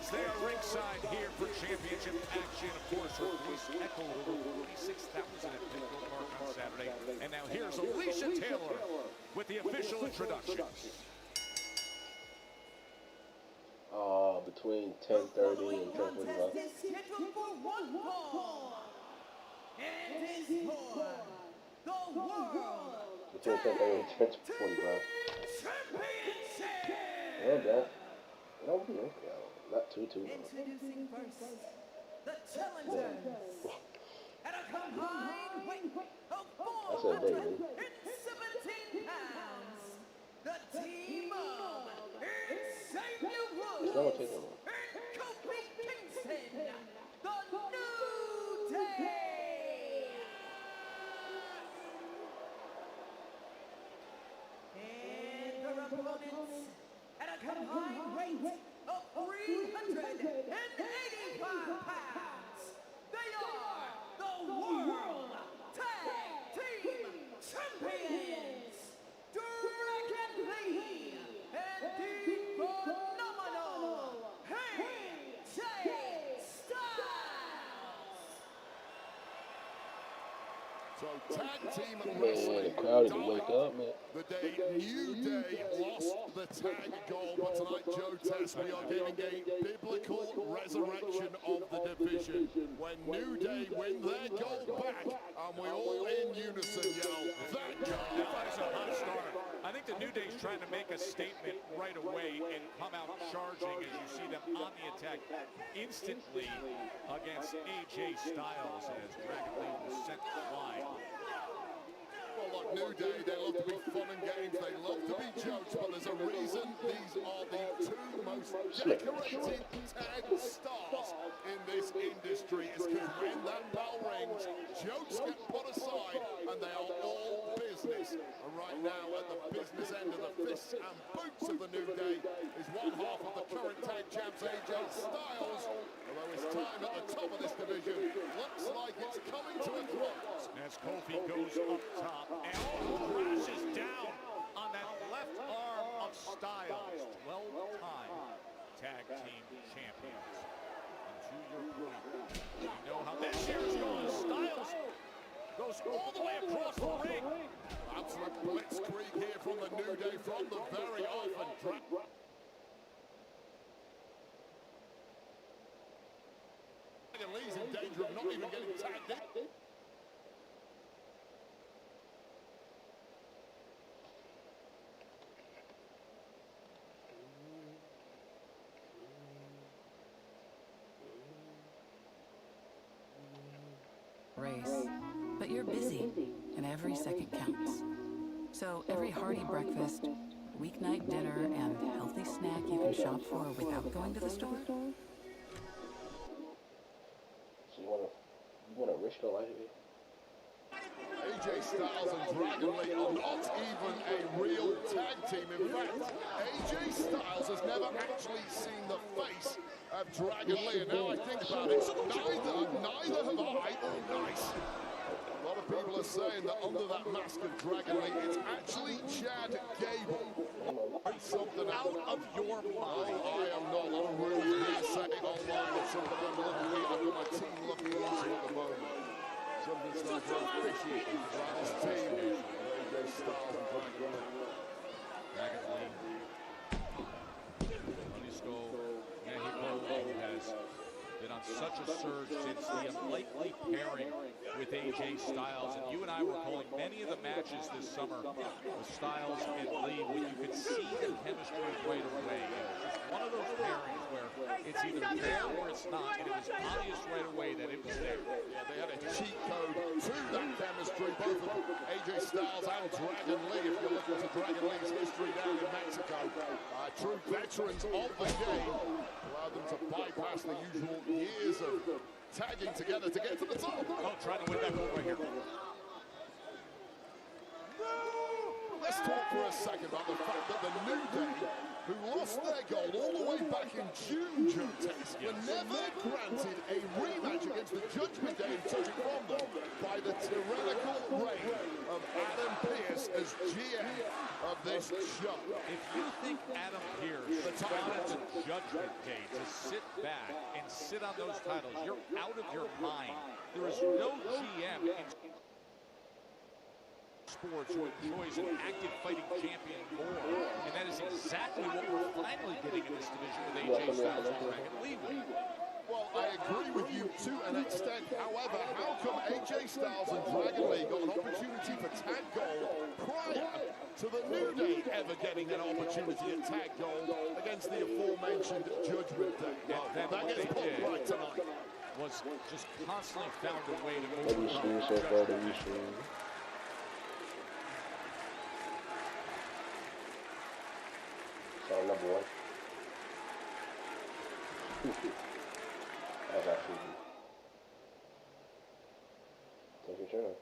A: as they are ringside here for championship action. Of course, her voice echoed over 46,000 at Pinnacle Park on Saturday. And now here's Alicia Taylor with the official introductions.
B: Between 10:30 and 10:45.
C: Scheduled for one fall. And is for the world
B: Between 10:30 and 10:45.
C: championship.
B: Yeah, that. Don't be okay. Not too long.
C: Introducing first the challengers at a combined weight of 417 pounds. The team of Xavier Woods
B: It's not gonna take that long.
C: and Kofi Kingston, the New Day. And their opponents at a combined weight of 385 pounds.
G: So tag team
B: Man,
G: wrestling.
B: the crowd need to wake up, man.
G: The day New Day lost the tag goal, but tonight, Joe Tess, we are getting a biblical resurrection of the division when New Day win their goal back, and we all in unison yell, that guy.
A: That's a hot start. I think the New Day's trying to make a statement right away and come out charging as you see them on the attack instantly against AJ Styles as Dragon Lee was sent flying.
G: Well, look, New Day, they love to be fun and games, they love to be jokes, but there's a reason these are the two most decorated tag stars in this industry. It's because when that bell rings, jokes get put aside, and they are all business. And right now, at the business end of the fists and boots of the New Day is one half of the current tag champs, AJ Styles. Although his time at the top of this division looks like it's coming to a close.
A: As Kofi goes up top and crashes down on that left arm of Styles. 12-time tag team champions. And to your point, you know how this year's going. Styles goes all the way across the ring.
G: Absolute blitzkrieg here from the New Day from the very often. Dragon Lee's in danger of not even getting tagged in.
M: Race, but you're busy, and every second counts. So every hearty breakfast, weeknight dinner, and healthy snack you can shop for without going to the store?
B: So you wanna risk your life?
G: AJ Styles and Dragon Lee are not even a real tag team. In fact, AJ Styles has never actually seen the face of Dragon Lee. And now I think about it, neither have I. Oh, nice. A lot of people are saying that under that mask of Dragon Lee, it's actually Chad Gable. Something
A: Out of your mind.
G: I am not. I don't really hear saying online. It's something I'm looking at. I've got my team looking into at the moment. Something's not very fishy about this team. AJ Styles and Dragon Lee.
A: Dragon Lee. Jalisco Mexico has been on such a surge since the unlikely pairing with AJ Styles. And you and I were calling many of the matches this summer with Styles and Lee when you could see the chemistry right away. And it's just one of those pairings where it's either there or it's not. And it was obvious right away that it was there.
G: Yeah, they had a cheat code to that chemistry, both of AJ Styles and Dragon Lee. If you're looking to Dragon Lee's history down in Mexico, true veterans of the game, allowed them to bypass the usual years of tagging together to get to the top.
A: Oh, trying to win that goal right here.
G: Let's talk for a second about the fact that the New Day, who lost their gold all the way back in June, Joe Tess, were never granted a rematch against the Judgment Day and took it from them by the tyrannical reign of Adam Pearce as GM of this show.
A: If you think Adam Pearce wanted the Judgment Day to sit back and sit on those titles, you're out of your mind. There is no GM in sports who enjoys an active fighting champion more, and that is exactly what we're finally getting in this division with AJ Styles and Dragon Lee.
G: Well, I agree with you to an extent. However, how come AJ Styles and Dragon Lee got an opportunity for tag gold prior to the New Day ever getting an opportunity at tag gold against the aforementioned Judgment Day? Well, that gets put right tonight.
A: Was just constantly found a way to overcome.
B: Number one. That's actually good. Take your turn.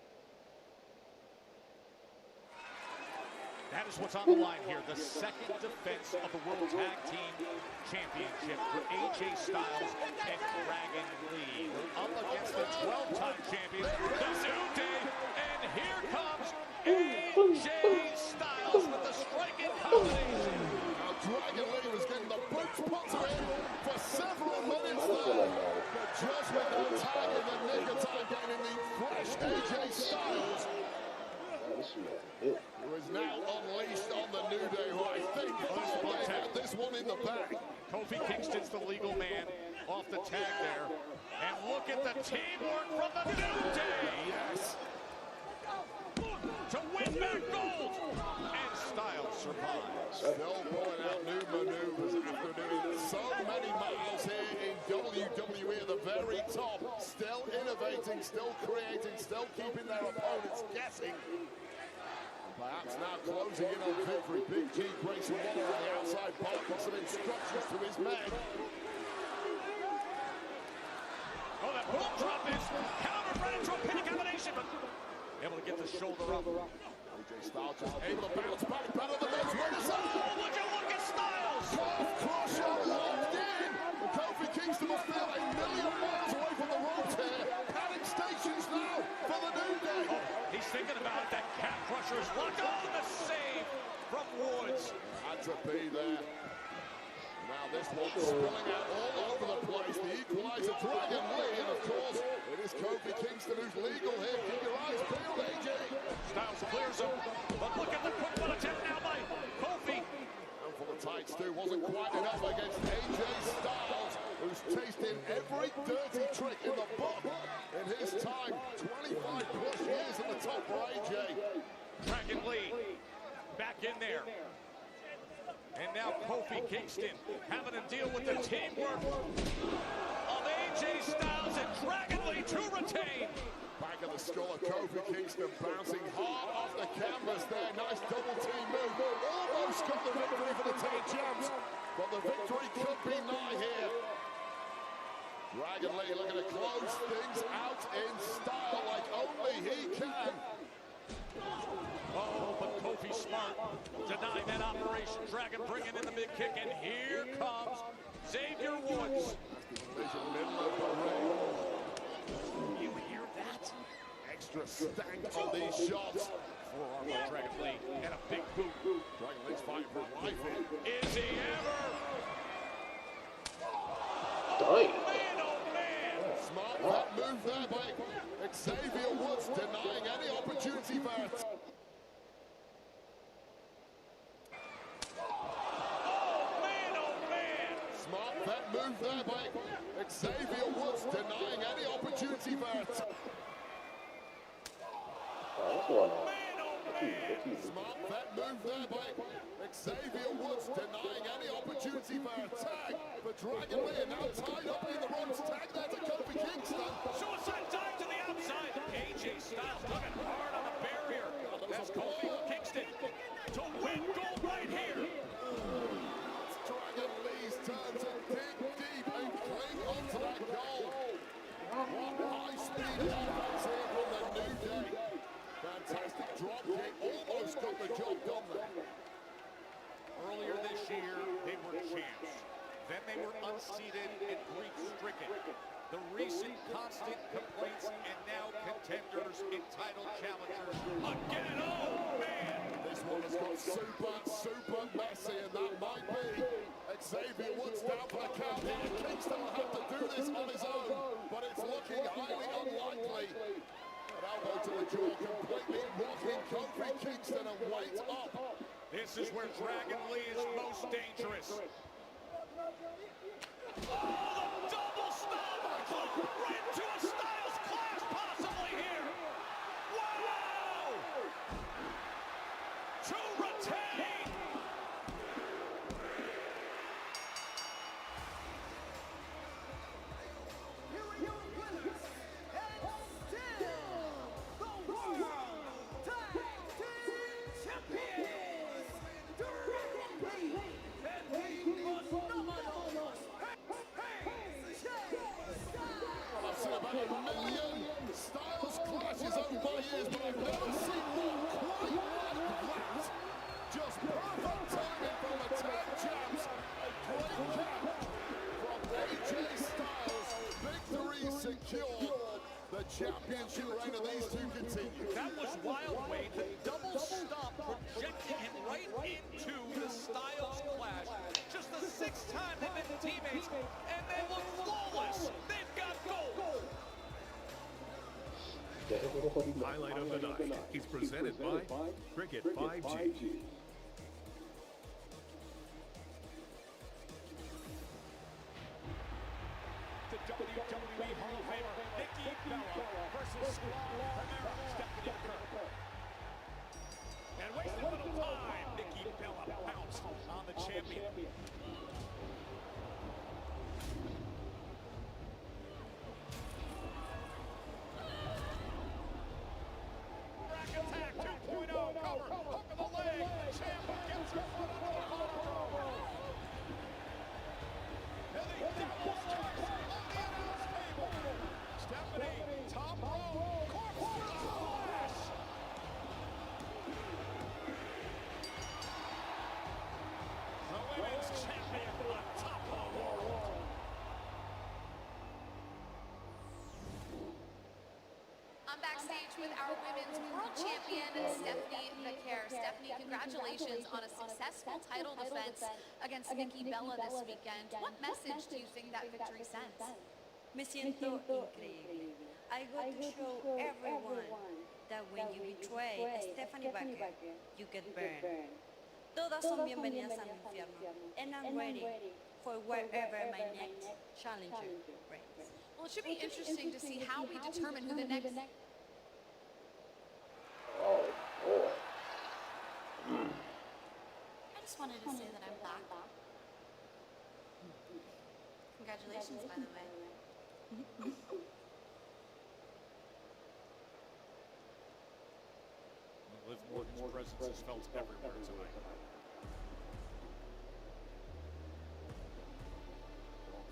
A: That is what's on the line here. The second defense of the World Tag Team Championship for AJ Styles and Dragon Lee. Up against the 12-time champion, the New Day. And here comes AJ Styles with the striking combination.
G: Dragon Lee was getting the boots put to him for several minutes there. But just with that tag in the nick of time, getting the fresh AJ Styles
A: the teamwork from the New Day.
G: Yes.
A: To win back gold. And Styles survives.
G: Still pulling out new maneuvers after doing so many miles here in WWE at the very top. Still innovating, still creating, still keeping their opponents guessing. Perhaps now closing in on victory. Big G, Grayson Waller on the outside, barking some instructions to his men.
A: Oh, that boom drop is countered right into a pinning combination, but able to get the shoulder up.
G: AJ Styles just able to bounce back better than those winners.
A: Oh, would you look at Styles?
G: Calf crusher locked in. Kofi Kingston will feel a million miles away from the ropes here. Panic stations now for the New Day.
A: Oh, he's thinking about that calf crusher is locked on. The save from Woods.
G: Had to be there. Now this one's spilling out all over the place. The equalizer, Dragon Lee, and of course, it is Kofi Kingston who's legal here. Keep your eyes peeled, AJ.
A: Styles clears him, but look at the quick one attempt now by Kofi.
G: And for the tights too, wasn't quite enough against AJ Styles, who's tasted every dirty trick in the book in his time. 25 plus years at the top for AJ.
A: Dragon Lee back in there. And now Kofi Kingston having to deal with the teamwork of AJ Styles and Dragon Lee to retain.
G: Back of the skull of Kofi Kingston, bouncing hard off the canvas there. Nice double team move. Almost got the victory for the tag champs, but the victory could be nigh here. Dragon Lee looking to close things out in style like only he can.
A: Oh, but Kofi smart, denying that operation. Dragon bringing in the big kick, and here comes Xavier Woods.
G: Middle of the ring.
A: You hear that?
G: Extra stank on these shots.
A: Forearm by Dragon Lee, and a big boot.
G: Dragon Lee's fighting for life here.
A: Is he ever?
B: Dying.
A: Man, oh man!
G: Smart that move there by Xavier Woods, denying any opportunity for it. Smart that move there by Xavier Woods, denying any opportunity for it.
B: What's going on?
G: Smart that move there by Xavier Woods, denying any opportunity for a tag for Dragon Lee, and now tied up in the ropes. Tag there to Kofi Kingston.
A: Suicide dive to the outside. AJ Styles looking hard on the barrier. That's Kofi Kingston to win gold right here.
G: Dragon Lee's turn to dig deep and cling onto that goal. What high-speed offense here from the New Day. Fantastic drop kick, almost got the job done there.
A: Earlier this year, they were champs. Then they were unseated and grief-stricken. The recent constant complaints, and now contenders and title challengers again. Oh, man!
G: This one has got super messy, and that might be Xavier Woods down for the count here. Kingston will have to do this on his own, but it's looking highly unlikely. An elbow to the jaw, completely rocking Kofi Kingston, and weight up.
A: This is where Dragon Lee is most dangerous. Oh, the double stomp! Right into a Styles clash possibly here. Wow! To retain.
C: Here are your winners, and still the World Tag Team Champions, Dragon Lee and the phenomenal
G: I've seen about a million Styles clashes over my years, but I've never seen one quite like that. Just perfect timing from the tag champs. A great cap from AJ Styles. Victory secured. The championship reign of these two continues.
A: That was wild, Wade. The double stomp projecting him right into the Styles clash. Just the sixth time they've been teammates, and they look flawless. They've got gold.
L: Highlight of the night is presented by Cricket 5G.
A: The WWE Hall of Famer, stepping in curve. And wasting a little time, Nikki Bella pounced on the champion. Rack attack 2.0 cover, hook of the leg. Ciampa gets her foot under the collar. And the devil's touch on the announce table. Stephanie, top row, corkscrew splash. The women's champion on top of the world.
I: I'm backstage with our women's world champion, Stephanie McCare. Stephanie, congratulations on a successful title defense against Nikki Bella this weekend. What message do you think that victory sends?
D: Me siento increíble. I got to show everyone that when you betray a Stephanie Baker, you get burned. Todas son bienvenidas al infierno, and I'm ready for wherever my next challenger reigns.
I: Well, it should be interesting to see how we determine who the next...
B: Oh, boy.
I: I just wanted to say that I'm back. Congratulations, by the way.
A: Liv Morgan's presence is felt everywhere tonight.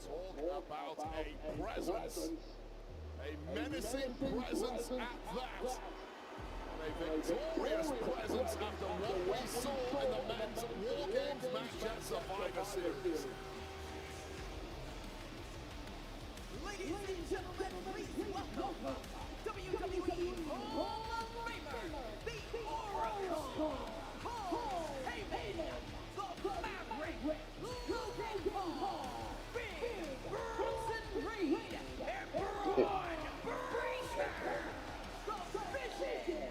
G: Talk about a presence, a menacing presence at that. And a victorious presence after what we saw in the men's War Games match at Survivor Series.
C: Ladies and gentlemen, please welcome WWE Hall of Famer, the Oracle, Paul Heyman, the Maverick, Logan Paul, Big Bronson Reed, and Braun Breaker, the Vision.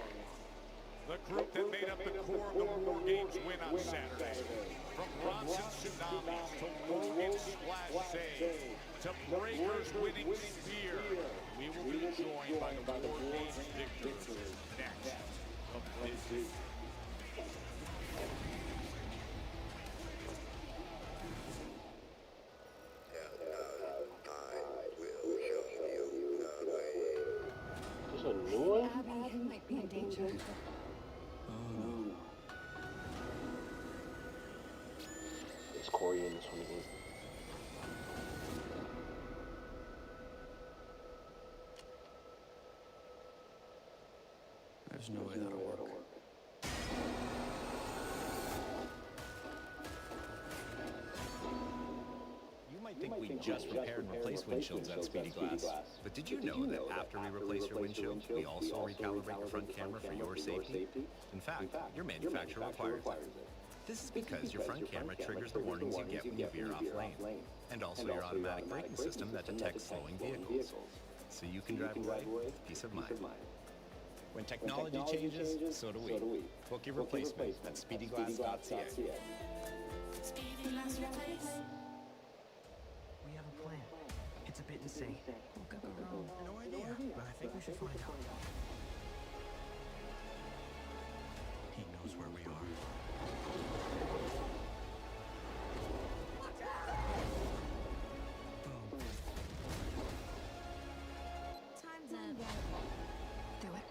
A: The group that made up the core of the War Games win on Saturday. From Bronson's tsunamis to Logan's splash save to Breaker's winning spear, we will be joined by the War Games victors next of this season.
B: Is this a new one?
M: Abby might be in danger.
B: It's Corey in this one again.
K: There's no way that'll work.
N: You might think we just repaired and replaced windshields at Speedy Glass, but did you know that after we replace your windshield, we also recalibrate your front camera for your safety? In fact, your manufacturer requires it. This is because your front camera triggers the warnings you get when you veer off lane, and also your automatic braking system that detects slowing vehicles, so you can drive away with peace of mind. When technology changes, so do we. Book your replacement at speedyglass.ca.
M: Speedy Glass Replace?
O: We have a plan. It's a bit insane.
M: What could go wrong?
O: No idea, but I think we should find out.
K: He knows where we are.
D: Time's up.
M: Do it.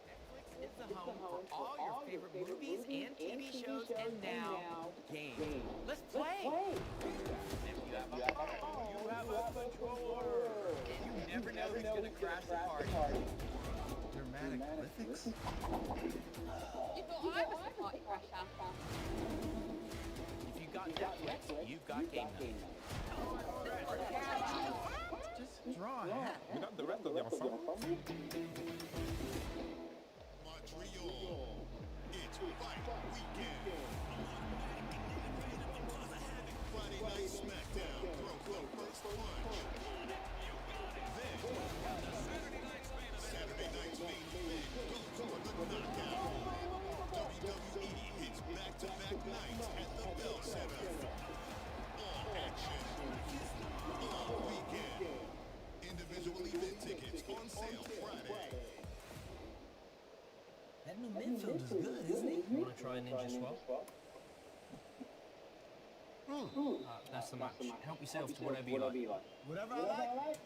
O: Netflix is the home for all your favorite movies and TV shows, and now games. Let's play! If you have a phone, you have a controller. And you never know who's gonna crash the party.
K: Dramatic lithics?
I: You thought I was the party crasher.
O: If you got Netflix, you've got game night.
K: Just draw a hat. You got the rest of your phone?
G: Montreal, it's Fight Weekend. Friday Night SmackDown, throw first punch. Then, Saturday night's main event, Bellator the Knockout. WWE hits back-to-back nights at the Bell Center. All action all weekend. Individual event tickets on sale Friday.
P: That new midfield is good, isn't he? You want to try Ninja Swell? That's the match. Help yourself to whatever you like.
O: Whatever I like.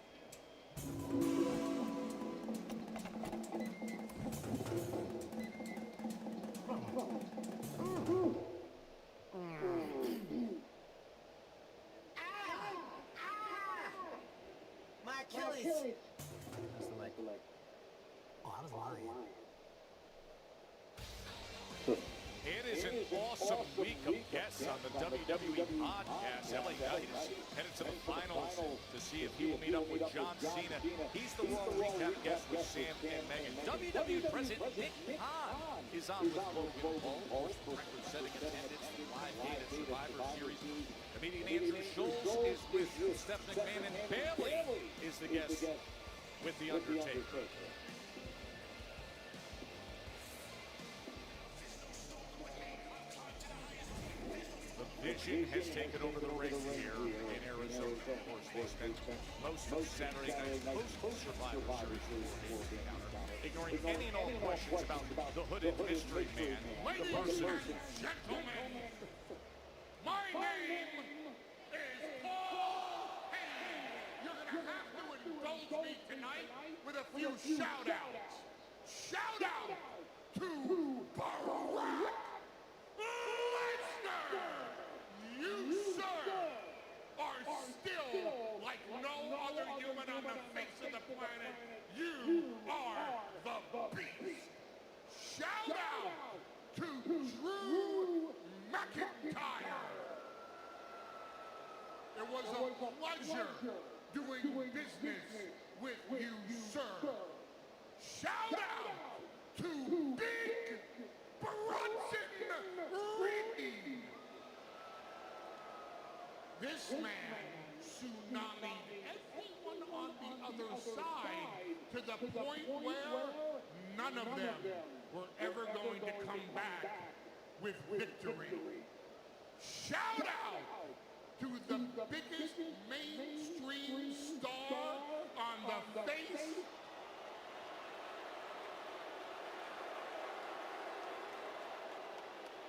P: My Achilles. That's the leg. Oh, I was lying.
A: It is an awesome week of guests on the WWE podcast. LA Knight is headed to the finals to see if he will meet up with John Cena. He's the Raw Recap guest with Sam and Megan. WWE President Nick Khan is on with Logan Paul, record-setting attendance, live game at Survivor Series. Comedian Andrew Schultz is with Steph McMahon, and Bailey is the guest with The Undertaker. Vision has taken over the ring here in Arizona. Of course, they spent most of Saturday night post-Survivor Series ignoring any and all questions about the hooded mystery man.
Q: Ladies and gentlemen, my name is Paul Heyman. You're going to have to indulge me tonight with a few shout-outs. Shout-out to Barack Lesnar. You, sir, are still like no other human on the face of the planet. You are the beast. Shout out to Drew McIntyre. It was a pleasure doing business with you, sir. Shout out to Big Bronson Reed. This man tsunamied everyone on the other side to the point where none of them were ever going to come back with victory. Shout out to the biggest mainstream star on the face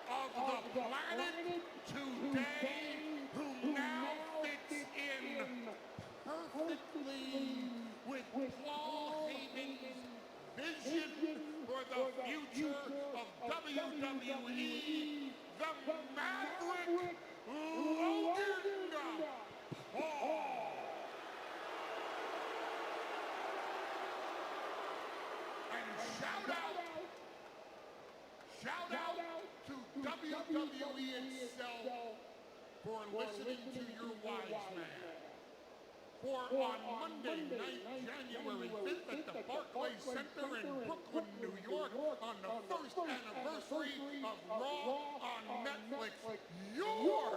Q: of the planet today, who now fits in perfectly with Paul Heyman's vision for the future of WWE, the Maverick Logan Paul. And shout out to WWE itself for listening to your wise man. For on Monday night, January 5th at the Barclays Center in Brooklyn, New York, on the first anniversary of Raw on Netflix, your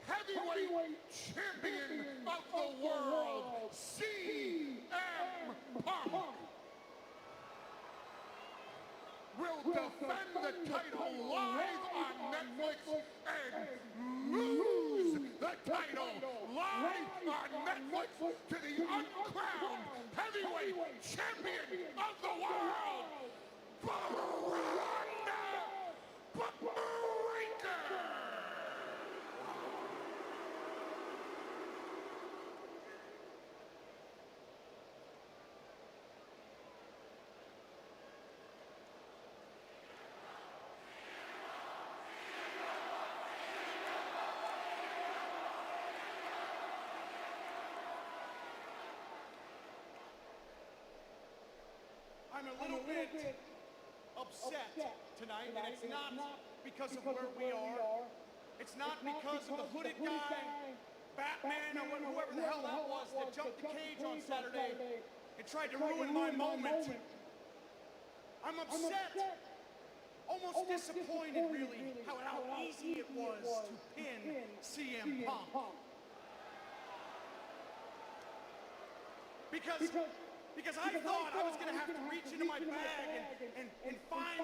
Q: heavyweight champion of the world, CM Punk, will defend the title live on Netflix and lose the title live on Netflix to the uncrowned heavyweight champion of the world, Braun Breaker.
R: I'm a little bit upset tonight, and it's not because of where we are. It's not because of the hooded guy, Batman, or whoever the hell that was that jumped the cage on Saturday and tried to ruin my moment. I'm upset, almost disappointed, really, how easy it was to pin CM Punk. Because I thought I was going to have to reach into my bag and find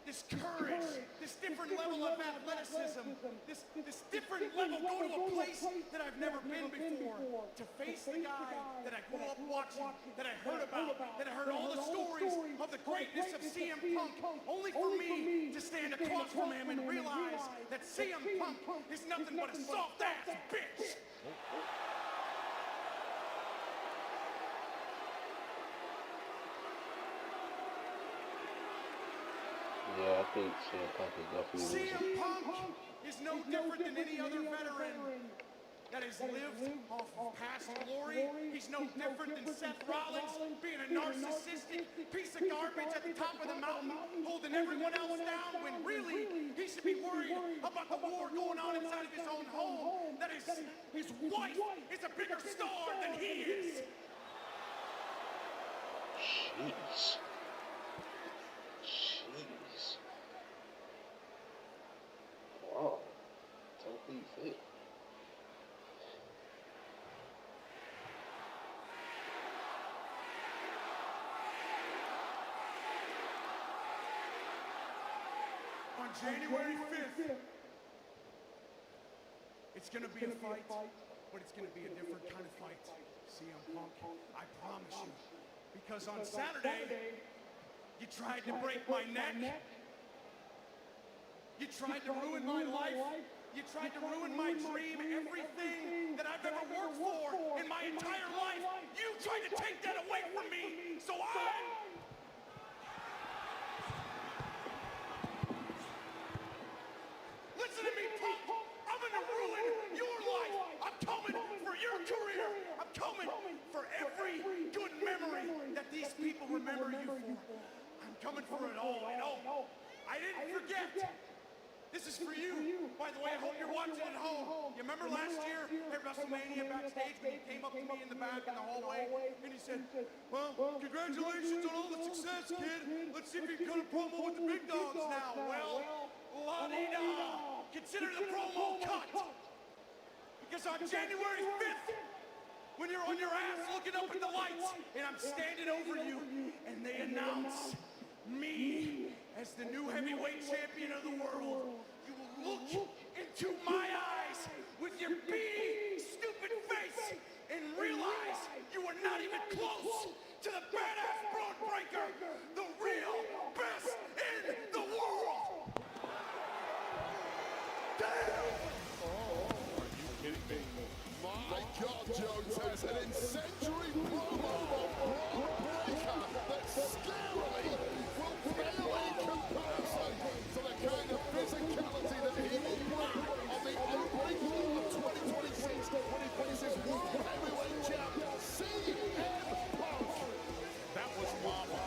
R: this courage, this different level of athleticism, this different level, go to a place that I've never been before, to face the guy that I grew up watching, that I heard about, that I heard all the stories of the greatness of CM Punk, only for me to stand across from him and realize that CM Punk is nothing but a soft-ass bitch.
B: Yeah, I think CM Punk is definitely losing.
R: CM Punk is no different than any other veteran that has lived off of past glory. He's no different than Seth Rollins being a narcissistic piece of garbage at the top of the mountain, holding everyone else down when really he should be worried about the war going on inside of his own home, that his wife is a bigger star than he is.
B: Jeez. Jeez. Wow. Totally fit.
R: On January 5th, it's going to be a fight, but it's going to be a different kind of fight, CM Punk. I promise you. Because on Saturday, you tried to break my neck. You tried to ruin my life. You tried to ruin my dream, everything that I've ever worked for in my entire life. You tried to take that away from me. So listen to me, Punk. I'm gonna ruin your life. I'm coming for your career. I'm coming for every good memory that these people remember you for. I'm coming for it all. And I didn't forget. This is for you. By the way, I hope you're watching at home. You remember last year at WrestleMania backstage when he came up to me in the back in the hallway and he said, well, congratulations on all the success, kid. Let's see if you can cut a promo with the big dogs now. Well, la-dee-da. Consider the promo cut. Because on January 5th, when you're on your ass looking up at the lights and I'm standing over you and they announce me as the new heavyweight champion of the world, you will look into my eyes with your beady, stupid face and realize you are not even close to the badass Braun Breaker, the real best in the world. Damn!
G: Oh, are you kidding me? My God, Joe Tess, an incendiary promo of Braun Breaker that scarily will pale in comparison to the kind of physicality that he will bring on the opening Raw of 2026 when he faces World Heavyweight Champion CM Punk.
A: That was Mama.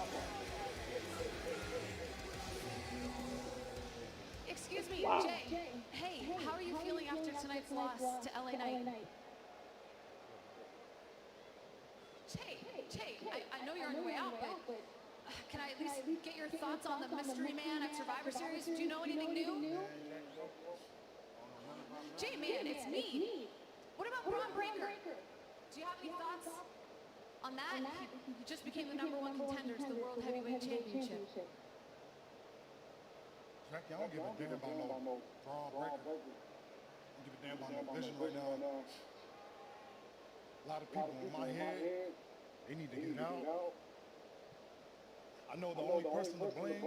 I: Excuse me, Jay. Hey, how are you feeling after tonight's loss to LA Knight? Jay, I know you're on your way out, but can I at least get your thoughts on the Mystery Man at Survivor Series? Do you know anything new? Jay, man, it's me. What about Braun Breaker? Do you have any thoughts on that? He just became the #1 contender to the World Heavyweight Championship.
Q: Jackie, I don't give a damn about no Braun Breaker. I don't give a damn about no vision right now. A lot of people in my head, they need to get it out. I know the only person to blame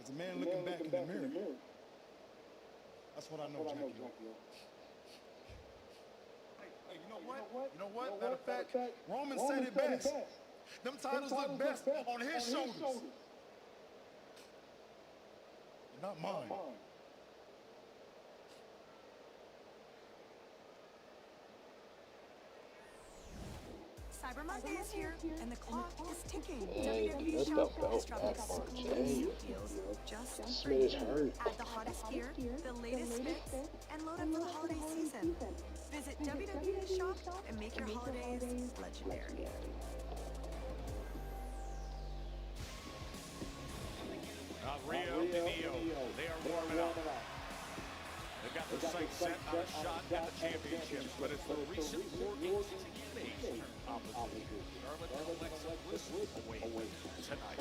Q: is a man looking back in the mirror. That's what I know, Jackie. Hey, you know what? Matter of fact, Roman said it best. Them titles look best on his shoulders. Not mine.
C: Cyber Monday is here, and the clock is ticking.
B: Hey,
C: WWE
B: that
C: Shop is dropping
B: belt back on
C: exclusive
B: Jay.
C: deals just for
B: Smith
C: you.
B: hurt.
C: Add the hottest gear, the latest fits, and load up for the holiday season. Visit WWE Shop and make your holidays legendary.
A: Rio and Neo, they are warming up. They've got the sights set on a shot at the championships, but it's the recent War Games TNA opposition. Charlotte and Alexa Bliss away tonight.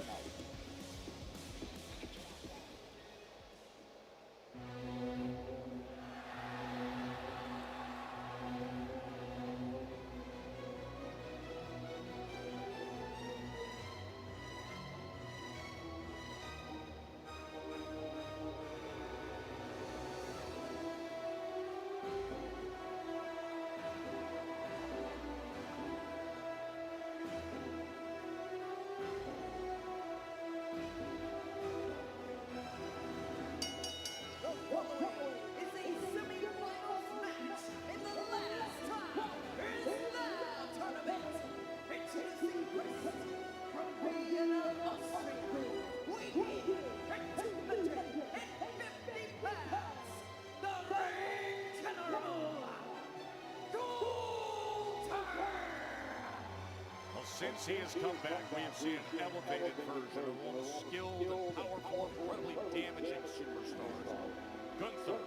A: Since he has come back, we have seen an elevated version of one of the skilled and powerful, incredibly damaging superstars, Gunther.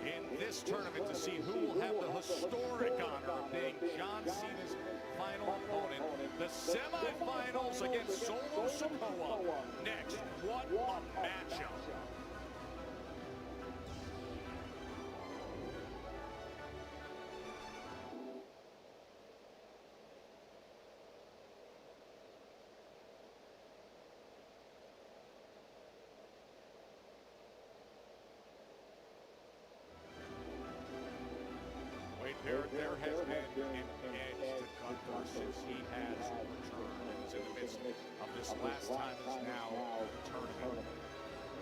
A: In this tournament to see who will have the historic honor of being John Cena's final opponent, the semifinals against Solo Sikoa. Next, what a matchup. There has been an edge to Gunther since he has returned. It was in the midst of this last time is now tournament.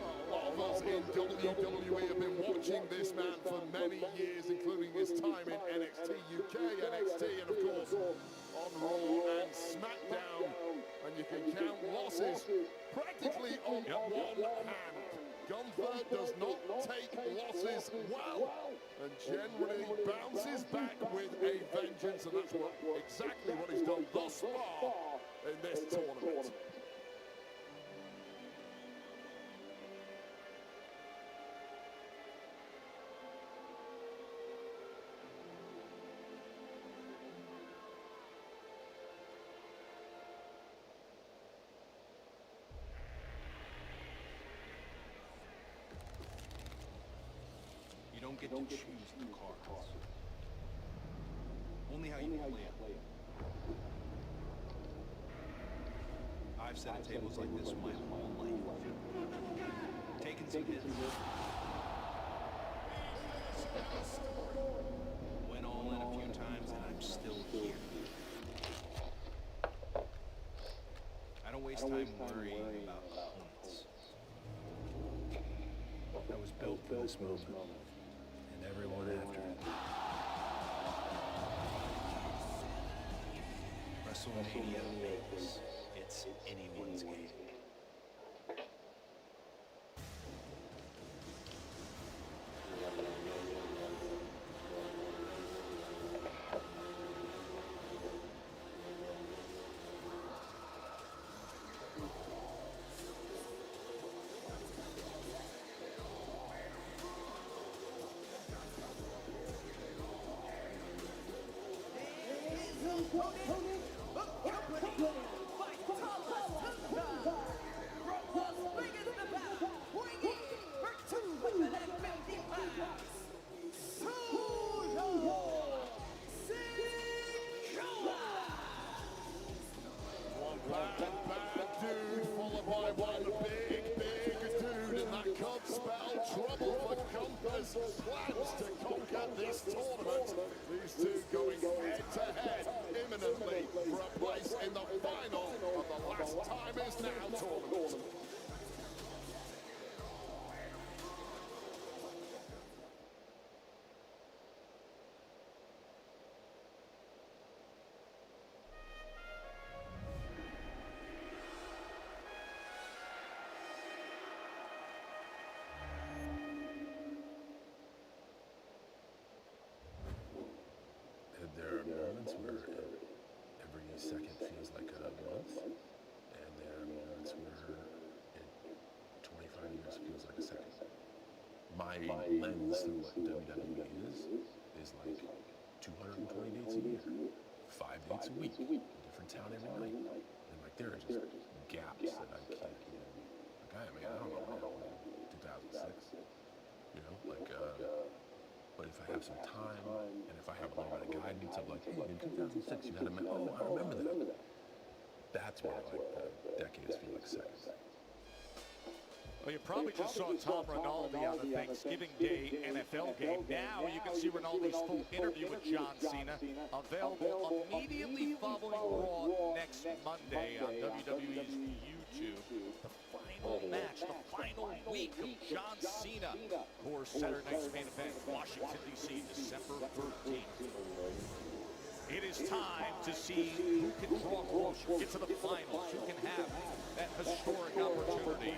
G: A lot of us in WWE have been watching this man for many years, including his time in NXT UK, NXT, and of course on Raw and SmackDown. And you can count losses practically on one hand. Gunther does not take losses well and generally bounces back with a vengeance, and that's exactly what he's done thus far in this tournament.
N: You don't get to choose the cards. Only how you play it. I've sat at tables like this my whole life. Taken some hits. Went all in a few times and I'm still here. I don't waste time worrying about opponents. I was built for this moment. And everyone after it. WrestleMania Vegas. It's anyone's game.
G: Plans to conquer this tournament. These two going head-to-head imminently for a place in the final of the Last Time Is Now tournament.
K: There are moments where every second feels like a month, and there are moments where 25 years feels like a second. My lens through what WWE is like 220 dates a year, 5 dates a week, a different town every night, and like there are just gaps that I can't even. Like I mean, I don't know now, 2006, you know, like. But if I have some time, and if I have a little bit of guidance of like, hey, in 2006 you had a oh, I remember that. That's where like the decades feel like seconds.
A: Well, you probably just saw Tom Rinaldi on the Thanksgiving Day NFL game. Now you can see Rinaldi's full interview with John Cena, available immediately following Raw next Monday on WWE's YouTube. The final match, the final week of John Cena for Saturday night's main event, Washington, D.C., December 13th. It is time to see who can draw closer, get to the finals, who can have that historic opportunity.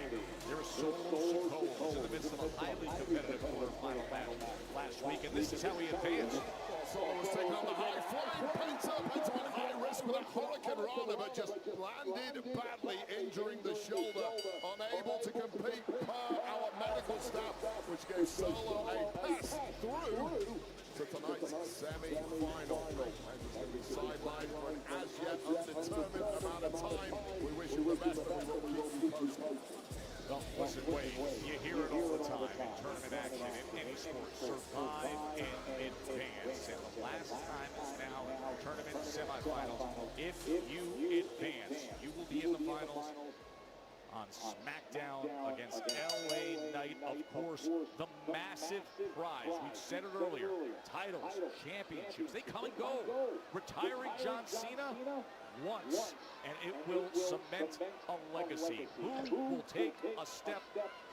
A: There is Solo Sikoa in the midst of a highly competitive quarterfinal match last week, and this is how he advanced.
G: Solo was taking on the high-flying Penta. Penta went high risk with a Hurricane Rana, but just landed badly, injuring the shoulder. Unable to compete per our medical staff, which gave Solo a pass through to tonight's semi-final. Penta's going to be sidelined for an as-yet undetermined amount of time. We wish you the best, and we will keep you posted.
A: Well, listen, Wade, you hear it all the time in tournament action in any sport. Survive and advance. And the last time is now in tournament semifinals. If you advance, you will be in the finals on SmackDown against LA Knight. Of course, the massive prize. We've said it earlier. Titles, championships, they come and go. Retiring John Cena once, and it will cement a legacy. Who will take a step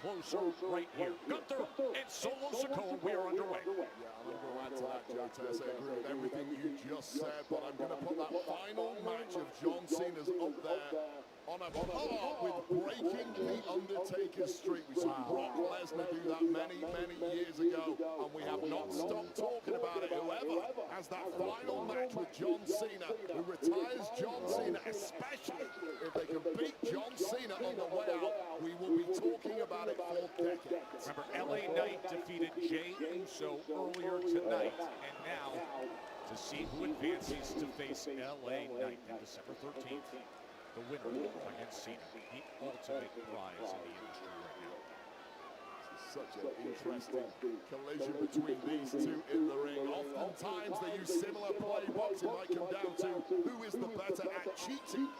A: closer right here? Gunther and Solo Sikoa, we are underway.
G: Yeah, I'm going to add to that, Joe Tess. I agree with everything you just said, but I'm going to put that final match of John Cena's up there on a par with breaking the Undertaker's streak. We saw Brock Lesnar do that many, many years ago, and we have not stopped talking about it. Whoever has that final match with John Cena, who retires John Cena, especially if they can beat John Cena on the way out, we will be talking about it for decades.
A: Remember, LA Knight defeated Jey Uso earlier tonight, and now to see who advances to face LA Knight on December 13th. The winner against Cena, the ultimate prize in the industry right now.
G: Such an interesting collision between these two in the ring. Oftentimes they use similar play. Boxing might come down to who is the better at cheating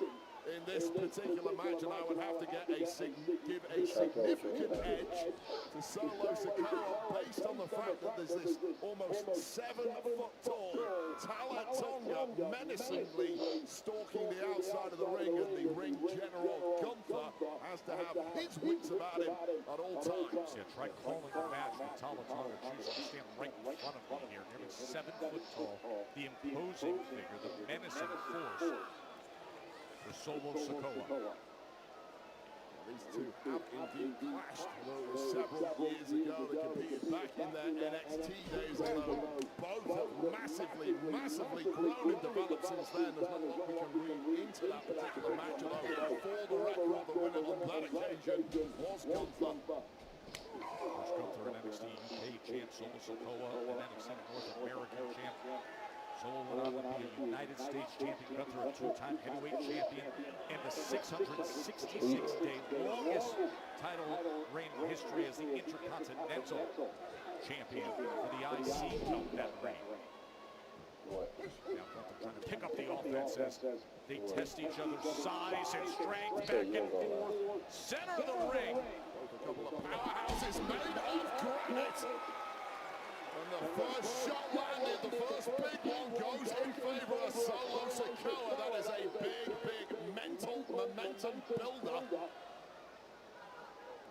G: in this particular match, and I would have to give a significant edge to Solo Sikoa based on the fact that there's this almost 7-foot-tall Tala Tonga menacingly stalking the outside of the ring, and the ring general Gunther has to have his wits about him at all times.
A: Yeah, try calling the match with Tala Tonga choosing to stand right in front of me here. Nearly 7 foot tall, the imposing figure, the menacing force for Solo Sikoa.
G: These two have indeed clashed several years ago. They competed back in their NXT days, although both have massively grown and developed since then. There's not much we can read into that particular match, although for the record, the winner on that occasion was Gunther.
A: There's Gunther, an NXT UK champ, Solo Sikoa, an NXT North American champ. Solo went on to be a United States champion. Gunther, a 2-time heavyweight champion, and the 666-day longest title reign in history as the Intercontinental champion for the IC Cup that reign. Now Gunther trying to pick up the offense as they test each other's size and strength back and forth. Center of the ring.
G: Both a couple of powerhouses made of granite. And the first shot landed, the first big one goes in favor of Solo Sikoa. That is a big mental momentum builder.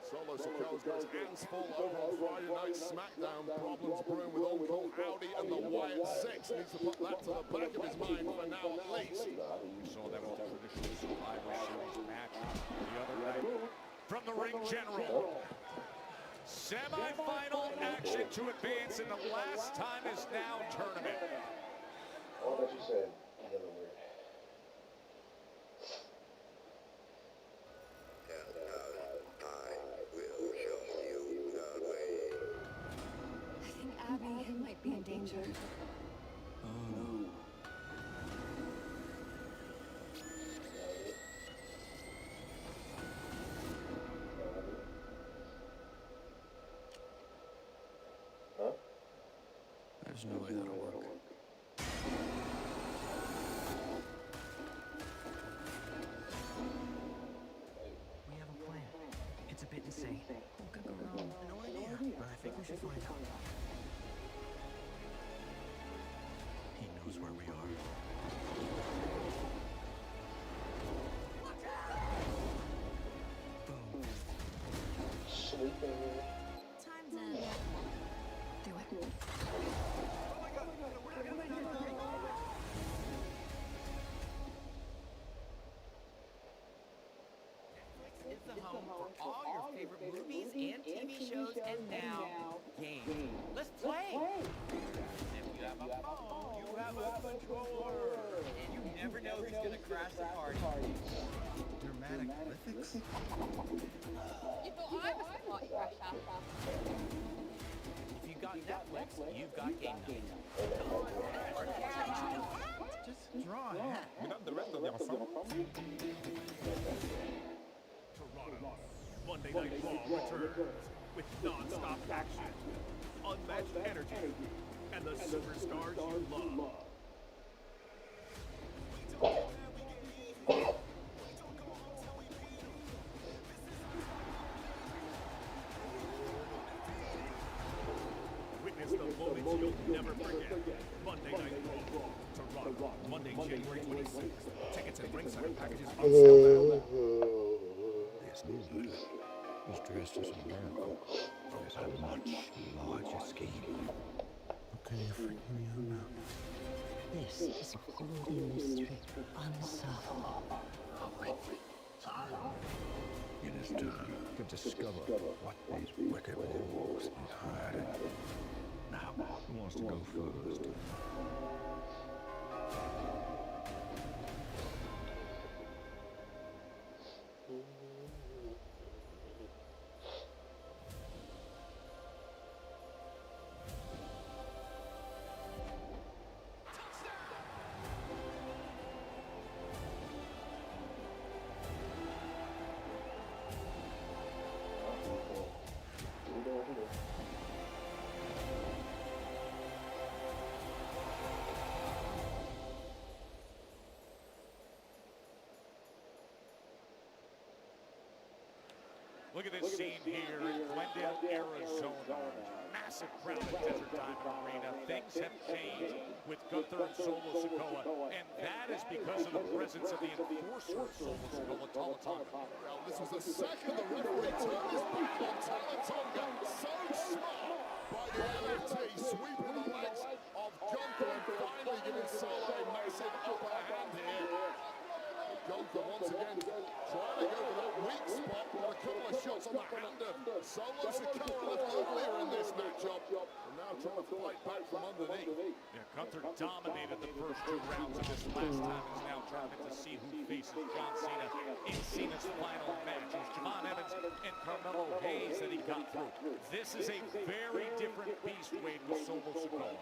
G: Solo Sikoa's got his hands full over on Friday Night SmackDown. Problems brewing with Uncle Howdy and the Wyatt Six. Needs to put that to the back of his mind for now at least.
A: We saw that with the traditional Survivor Series match the other night. From the ring general. Semi-final action to advance, and the last time is now tournament.
B: All that you said, the other word.
F: I think Abby might be in danger.
K: Oh, no. There's no way that'll work.
P: We have a plan. It's a bit insane. What could go wrong? No idea, but I think we should find out.
K: He knows where we are.
P: Boom.
B: Sleeping.
F: Time's in. Do it.
O: Netflix is the home for all your favorite movies and TV shows and now games. Let's play! If you have a phone, controller. And you never know who's gonna crash the party.
K: Dramatic lithics?
I: You thought I was the party crasher.
O: If you got Netflix, you've got game night.
K: Just draw a hat.
L: Without the rest of the ensemble. Toronto, Monday Night Raw returns with non-stop action, unmatched energy, and the superstars you love. Witness the moments you'll never forget. Monday Night Raw, Toronto, Monday, January 26th. Tickets and ringside packages on sale now.
K: This new leader is dressed as a miracle. There's a much larger scheme. Okay, you're freaking me out now.
S: This is a golden mystery, unsolvable.
K: It is time to discover what these wicked wolves is hiding. Now, who wants to go first?
A: Look at this scene here in Glendale, Arizona. Massive crowd at Desert Diamond Arena. Things have changed with Gunther and Solo Sikoa, and that is because of the presence of the enforcer, Solo Sikoa, Talatonga.
G: Well, this was the second the referee turned his back on Talatonga. So smart by the LFT, sweeping the legs of Gunther and finally giving Solo a massive upper hand here. Gunther once again trying to go for that weak spot, but a couple of shots on the hand of Solo Sikoa left earlier in this matchup. And now trying to fight back from underneath.
A: Yeah, Gunther dominated the first 2 rounds of this last time. Is now trying to see who faces John Cena in Cena's final match. It was John Evans and Carmelo Hayes that he got through. This is a very different beast, Wade, with Solo Sikoa.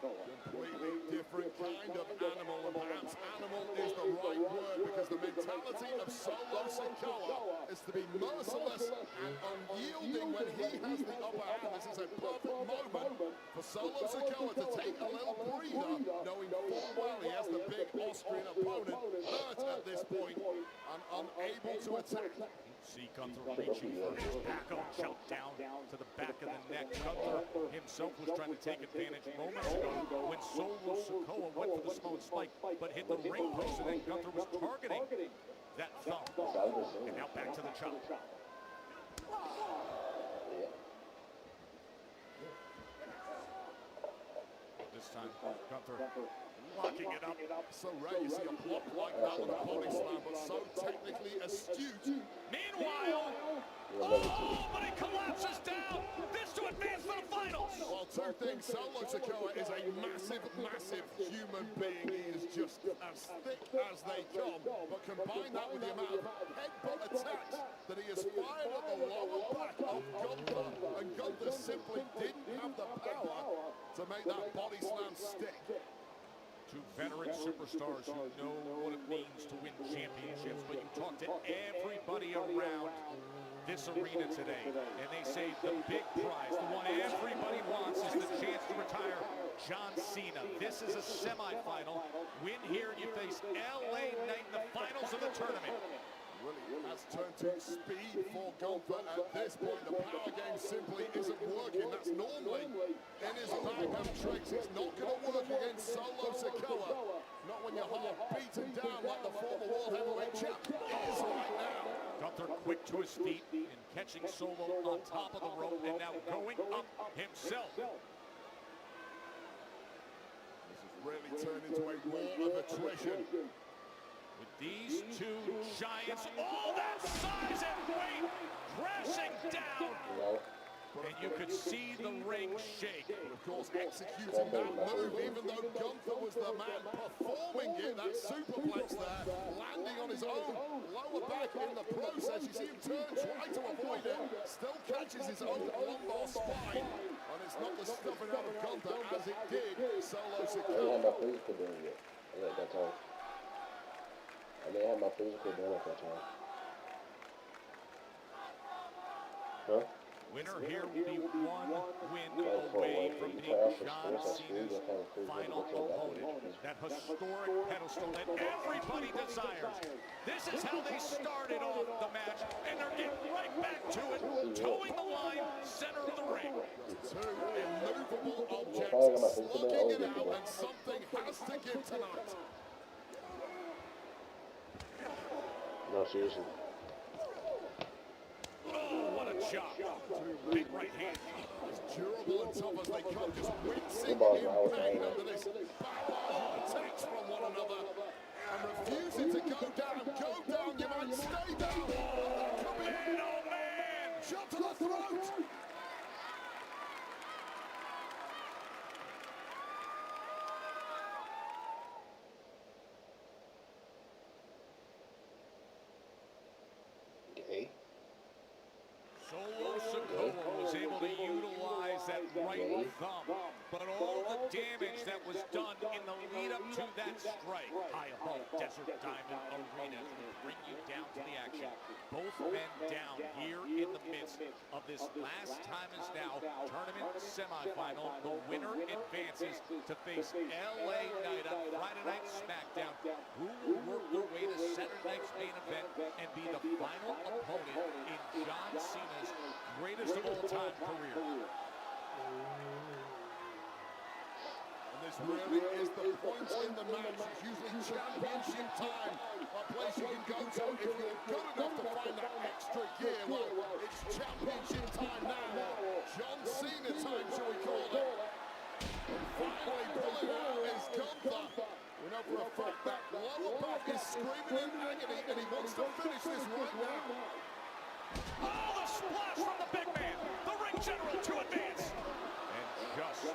G: Completely different kind of animal, and perhaps animal is the right word, because the mentality of Solo Sikoa is to be merciless and unyielding when he has the upper hand. This is a perfect moment for Solo Sikoa to take a little breather, knowing full well he has the big Austrian opponent hurt at this point and unable to attack.
A: See Gunther reaching for his back on jump down to the back of the neck. Gunther himself was trying to take advantage moments ago when Solo Sikoa went for the smoke spike, but hit the ring post, and then Gunther was targeting that thumb. And now back to the chop. This time, Gunther locking it up.
G: So rare you see a block like that with a body slam, but so technically astute.
A: Meanwhile, but he collapses down. This to advance to the finals.
G: Well, 2 things. Solo Sikoa is a massive, massive human being. He is just as thick as they come. But combine that with the amount of headbutt attacks that he has fired at the lower back of Gunther, and Gunther simply didn't have the power to make that body slam stick.
A: 2 veteran superstars who know what it means to win championships, but you talk to everybody around this arena today, and they say the big prize, the one everybody wants, is the chance to retire John Cena. This is a semifinal. Win here, and you face LA Knight in the finals of the tournament.
G: Really has turned to speed for Gunther at this point. The power game simply isn't working. That's normally in his bag of tricks. It's not going to work against Solo Sikoa. Not when you're half beaten down like the former World Heavyweight Champ is right now.
A: Gunther quick to his feet and catching Solo on top of the rope, and now going up himself.
G: This has really turned into a war of attrition.
A: With these 2 giants, all that size and weight crashing down. and you could see the ring shake.
G: But of course, executing that move, even though Gunther was the man performing it, that superplex there, landing on his own lower back in the process. You see him turn, try to avoid it, still catches his own lumbar spine, and it's not the stuffing out of Gunther as it did Solo Sikoa.
B: I didn't have my physical done yet at that time. I didn't have my physical done at that time. Huh?
A: Winner here will be one win away from being John Cena's final opponent. That historic pedestal that everybody desires. This is how they started off the match, and they're getting right back to it, towing the line, center of the ring.
G: Two immovable objects slugging it out, and something has to give tonight.
B: No, seriously.
A: Oh, what a chop. Big right hand.
G: As durable and tough as they come, just wincing in pain under this barrage of attacks from one another. And refusing to go down. Go down, you might stay down. Come in, oh man! Shot to the throat!
A: Solo Sikoa was able to utilize that right thumb, but all the damage that was done in the lead up to that strike. High above Desert Diamond Arena to bring you down to the action. Both men down here in the midst of this last time is now tournament semifinal. The winner advances to face LA Knight on Friday Night SmackDown, who will work their way to Saturday night's main event and be the final opponent in John Cena's greatest of all time career.
G: And this really is the point in the match. It's usually championship time. A place you can go to if you're good enough to find that extra gear. Well, it's championship time now. John Cena time, shall we call it. And finally pulling out is Gunther. We know for a fact that lower back is screaming in agony, and he wants to finish this right now.
A: Oh, the splash from the big man. The ring general to advance. And just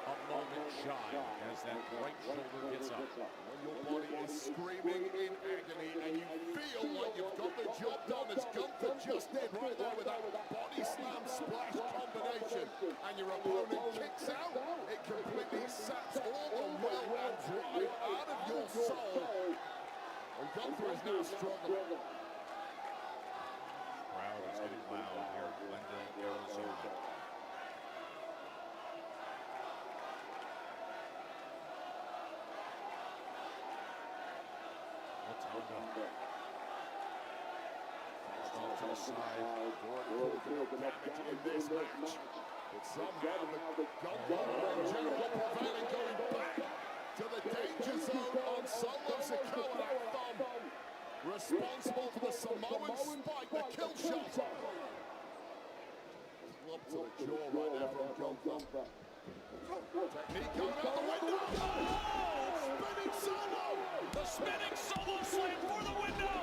A: a moment shy as that right shoulder gets up.
G: When your body is screaming in agony and you feel like you've got the job done, as Gunther just did right there with that body slam splash combination, and your opponent kicks out, it completely saps all the will and drive out of your soul. And Gunther is now struggling.
A: Crowd is getting loud here in Glendale, Arizona. Let's move on. Fast off to the side.
G: Damage in this match. But somehow the Gunther and General prevailing, going back to the danger zone on Solo Sikoa. That thumb responsible for the Samoan spike, the kill shot. Club to the jaw right there from Gunther. Technique going out the window. Oh! Spinning solo!
A: The spinning solo slam for the window!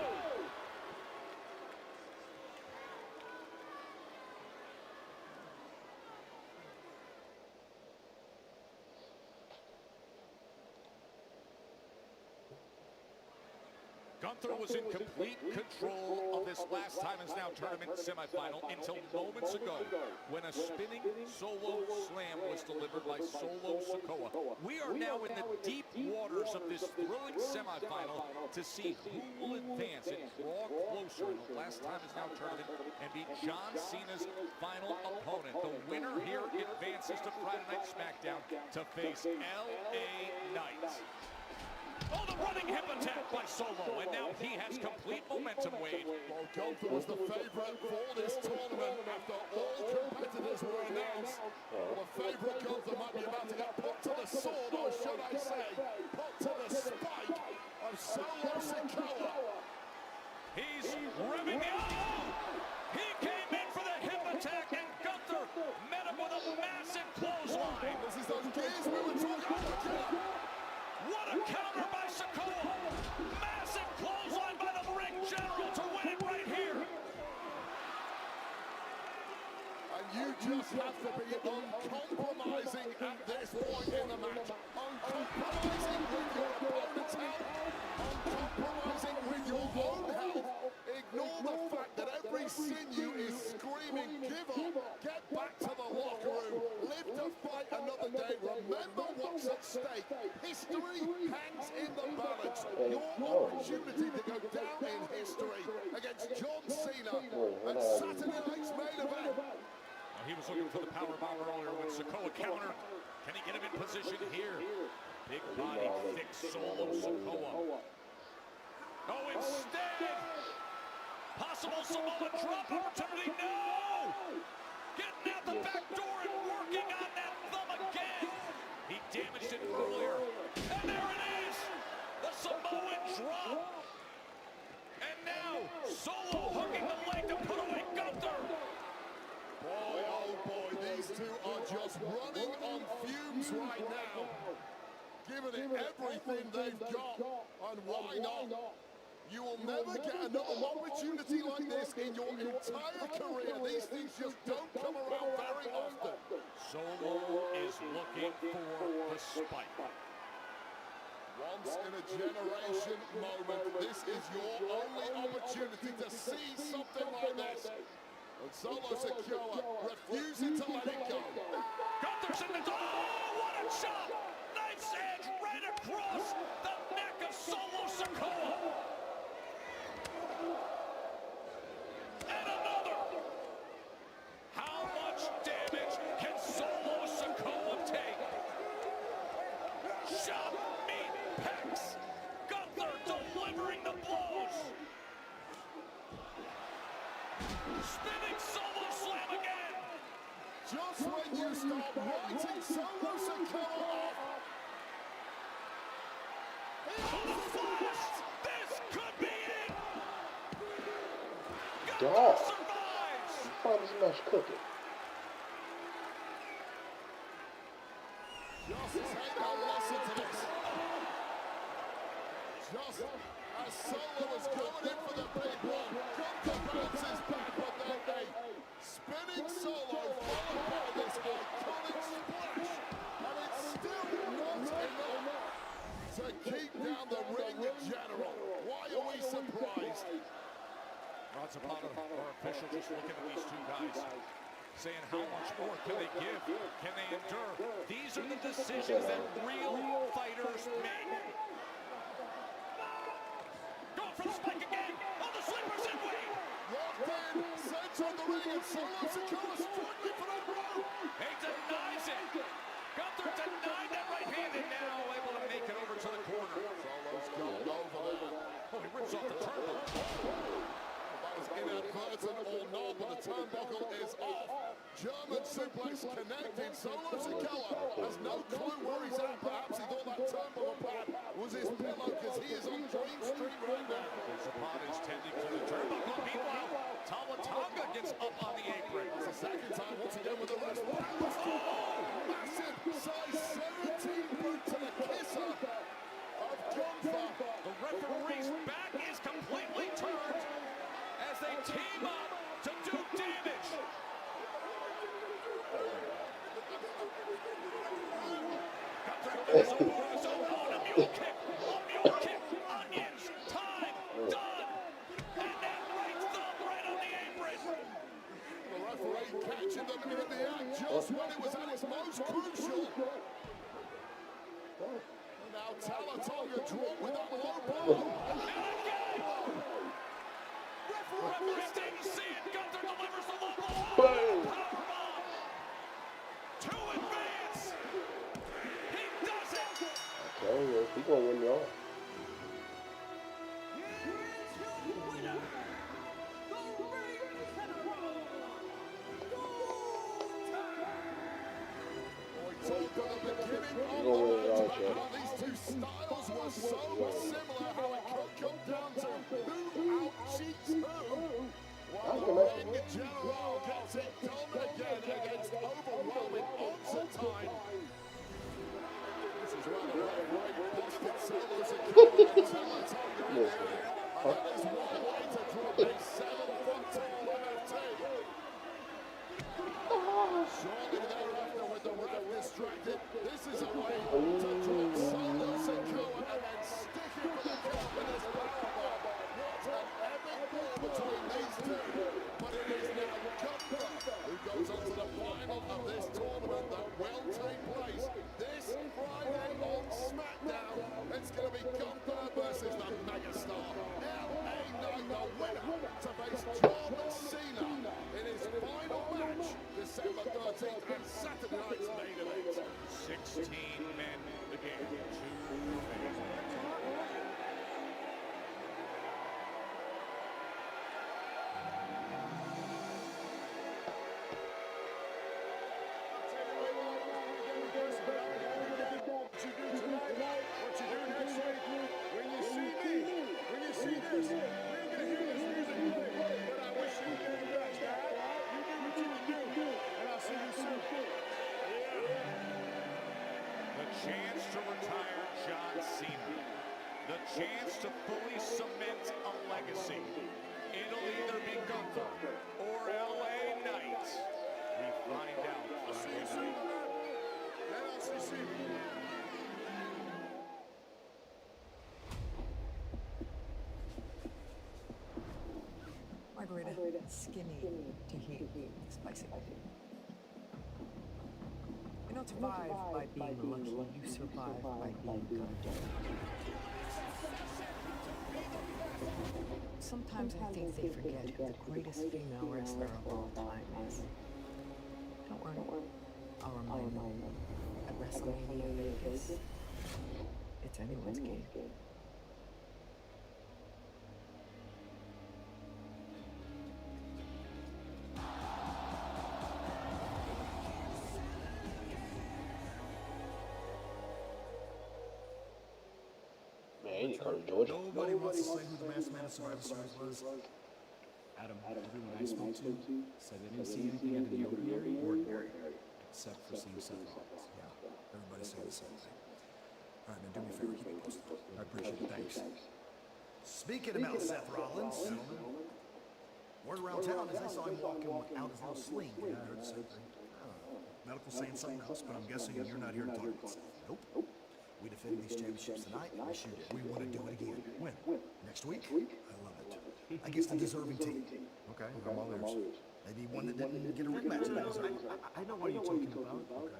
A: Gunther was in complete control of this last time is now tournament semifinal until moments ago when a spinning solo slam was delivered by Solo Sikoa. We are now in the deep waters of this thrilling semifinal to see who will advance and draw closer in the last time is now tournament and be John Cena's final opponent. The winner here advances to Friday Night SmackDown to face LA Knight. Oh, the running hip attack by Solo, and now he has complete momentum, Wade.
G: Well, Gunther was the favorite for this tournament after all competitors were announced. Well, the favorite Gunther might be about to get put to the sword, or should I say, put to the spike of Solo Sikoa.
A: He's revving it up. He came in for the hip attack, and Gunther met him with a massive clothesline.
G: This is those gears we were talking about.
A: What a counter by Sikoa! Massive clothesline by the ring general to win it right here.
G: And you this point in the match. Uncompromising with your opponent's health, uncompromising with your own health. Ignore the fact that every sinew is screaming, give up, get back to the locker room, live to fight another day. Remember what's at stake. History hangs in the balance. Your opportunity to go down in history against John Cena at Saturday night's main event.
A: Well, he was looking for the power bomb earlier when Sikoa countered. Can he get him in position here? Big body, thick Solo Sikoa. Oh, instead, possible Samoa drop opportunity. No! Getting out the back door and working on that thumb again. He damaged it earlier. And there it is! The Samoan drop. And now, Solo hooking the leg to put away Gunther.
G: Boy, oh boy, these two are just running on fumes right now. Giving it everything they've got. And why not? You will never get another opportunity like this in your entire career. These things just don't come around very often.
A: Solo is looking for the spike.
G: Once in a generation moment. This is your only opportunity to see something like this. And Solo Sikoa refusing to let it go.
A: Gunther's in the door. Oh, what a chop! Knife's edge right across the neck of Solo Sikoa. And another. How much damage can Solo Sikoa take? Chop, meat, pecs. Gunther delivering the blows. Spinning Solo slam again.
G: Just when you start writing Solo Sikoa off.
A: Oh, the flash! This could be it!
B: Dog.
A: Survives!
B: Father's much cooking.
G: Just take a listen to this. Just as Solo is going in for the big one, Gunther bounces back, but then a spinning Solo followed by this iconic splash. And it's still not enough to keep down the ring general. Why are we surprised?
A: Lots of our official just looking at these two guys, saying how much more can they give? Can they endure? These are the decisions that real fighters make. Going for the spike again. Oh, the sleeper's in wait.
G: Locked in, center of the ring, and Solo Sikoa struggling for that rope.
A: He denies it. Gunther denied that right hand and now able to make it over to the corner.
G: Solo's going over there.
A: Oh, he rips off the turnbuckle.
G: That was inadvertent or not, but the turnbuckle is off. German suplex connected. Solo Sikoa has no clue where he's at. Perhaps he thought that turnbuckle pad was his pillow because he is on Dream Street right now.
A: Zapata is tending to the turnbuckle. Meanwhile, Tonga gets up on the apron.
G: It's the second time once again with the rest. Oh, massive size 17 boot to the kisser of Gunther.
A: The referee's back is completely turned as they team up to do damage. Gunther is over his own. Oh, a mule kick. Onions. Time. Done. And that right thumb right on the apron.
G: The referee catching them in the act just when it was at its most crucial. And now Tonga dropped with that low blow.
A: And again. Referee didn't see it. Gunther delivers the low blow. Powerbomb. To advance. He does it.
B: Okay, he's gonna win y'all.
G: These two styles were so similar, how it could come down to who out-cheats who. While Ring General gets it done again against overwhelming odds at time. This is where the referee busted Solo Sikoa and Tonga in there. And that is one way to drop a 7-foot tall MFT. Shortly thereafter, with the ref distracted, this winner to face John Cena in his final match, December 13th and Saturday night's main event.
A: 16 men again, 2 men. Chance to retire John Cena. The chance to fully cement a legacy. It'll either be Gunther or LA Knight. We find out Friday night.
T: Margarita, skinny to heat, spicy. You don't survive by being lucky, you survive by being good. Sometimes I think they forget who the greatest female wrestler of all time is. Don't worry, I'll remind them. At WrestleMania Vegas, it's anyone's game.
K: Nobody wants to say who the masked man of Survivor Series was. Adam, everyone I spoke to said they didn't see anything out of the ordinary, except for seeing Seth Rollins. Yeah, everybody said the same thing. All right, man, do me a favor, keep me posted. I appreciate it, thanks.
U: Speaking about Seth Rollins, word around town is they saw him walking out his little sling.
K: Yeah, I heard the same thing. Medical saying something else, but I'm guessing you're not here to talk about Seth.
U: Nope. We defended these championships tonight, and we shoot it.
K: We want to do it again. When?
U: Next week?
K: I love it.
U: Against a deserving team.
K: Okay, I'm all ears.
U: Maybe one that didn't get a rematch that deserving.
O: I know what you're talking about. Okay.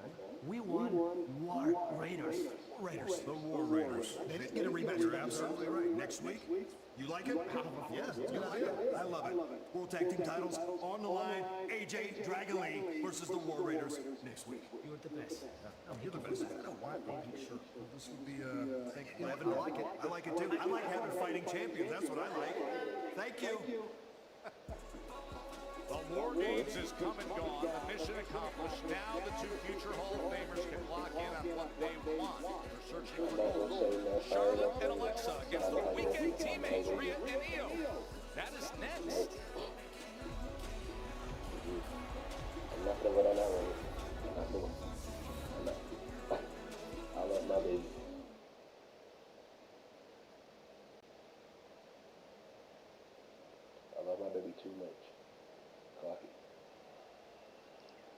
O: We won War Raiders.
K: The War Raiders. They didn't get a rematch. You're absolutely right. Next week? You like it? Yeah, it's a good idea. I love it. World Tag Team titles on the line. AJ Dragon Lee versus the War Raiders next week.
O: You're the best.
K: No, you're the best. I don't want it. Sure. Well, this would be,
U: I like it. I like it too. I like having fighting champions. That's what I like. Thank you.
A: The War Games is come and gone. The mission accomplished. Now the 2 future Hall of Famers can lock in on what they want. They're searching for gold. Charlotte and Alexa against the weekend teammates, Rhea and Io. That is next.
B: I'm not gonna go down that road. I'm not. I love my baby. I love my baby too much.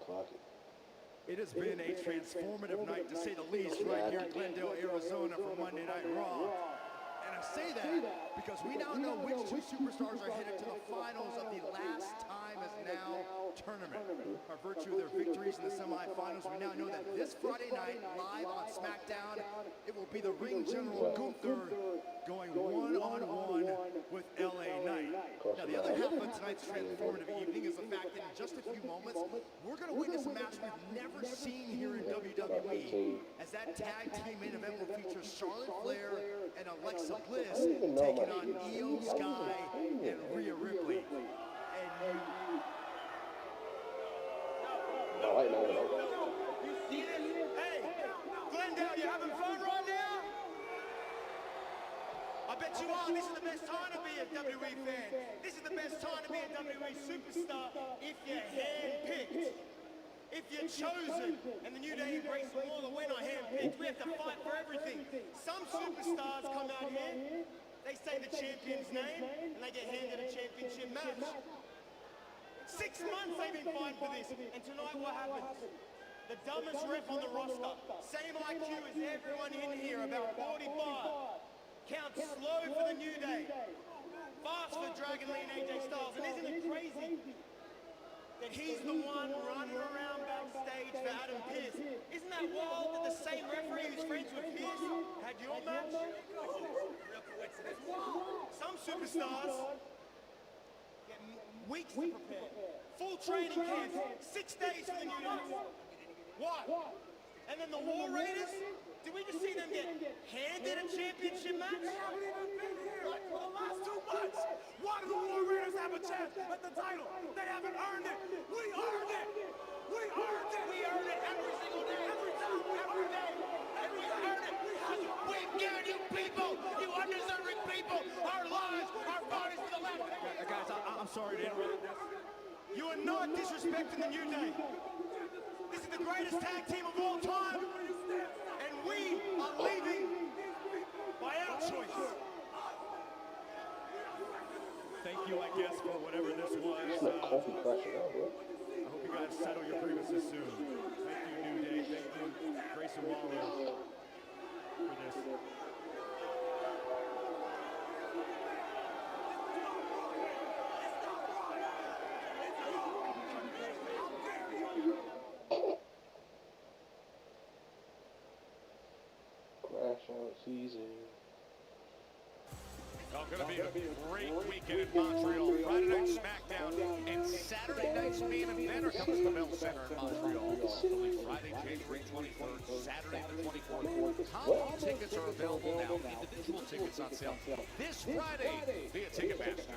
B: Clock it.
H: It has been a transformative night, to say the least, right here in Glendale, Arizona for Monday Night Raw. And I say that because we now know which 2 superstars are headed to the finals of the Last Time Is Now tournament. By virtue of their victories in the semifinals, we now know that this Friday night, live on SmackDown, it will be the ring general Gunther going one-on-one with LA Knight. Now, the other half of tonight's transformative evening is the fact that in just a few moments, we're going to witness a match we've never seen here in WWE, as that tag team main event will feature Charlotte Flair and Alexa Bliss taking on Io Sky and Rhea Ripley. And hey, Glendale, you having fun right now? I bet you are. This is the best time to be a WWE fan. This is the best time to be a WWE superstar if you're handpicked. If you're chosen, and the New Day embrace the law that we're not handpicked, we have to fight for everything. Some superstars come out here, they say the champion's name, and they get handed a championship match. 6 months they've been fighting for this, and tonight what happens? The dumbest ref on the roster, same IQ as everyone in here, about 45. Counts slow for the New Day, fast for Dragon Lee and AJ Styles, and isn't it crazy that he's the one running around backstage for Adam Pearce? Isn't that wild that the same referee who's friends with Pearce had your match? Some superstars
R: weeks to prepare. Full training camps, 6 days for the new day. What? And then the War Raiders? Did we just see them get handed a championship match? They haven't even been here for the last 2 months. Why do the War Raiders have a chance at the title? They haven't earned it. We earned it. We earned it. We earn it every single day, every time, every day. And we earn it. We've given you people, you undeserving people, our lives, our bodies for the last. Guys, I'm sorry to interrupt. You are not disrespecting the New Day. This is the greatest tag team of all time, and we are leaving by our choice. Thank you, I guess, for whatever this was. I hope you guys settle your grievances soon. Thank you, New Day. Thank you, Grayson Waller, for this.
B: Season.
A: Oh, going to be a great weekend in Montreal. Friday Night SmackDown and Saturday night's main event are coming to the Bell Center in Montreal. Friday, January 23rd, Saturday the 24th. Combo tickets are available now. Individual tickets on sale this Friday via Ticketmaster.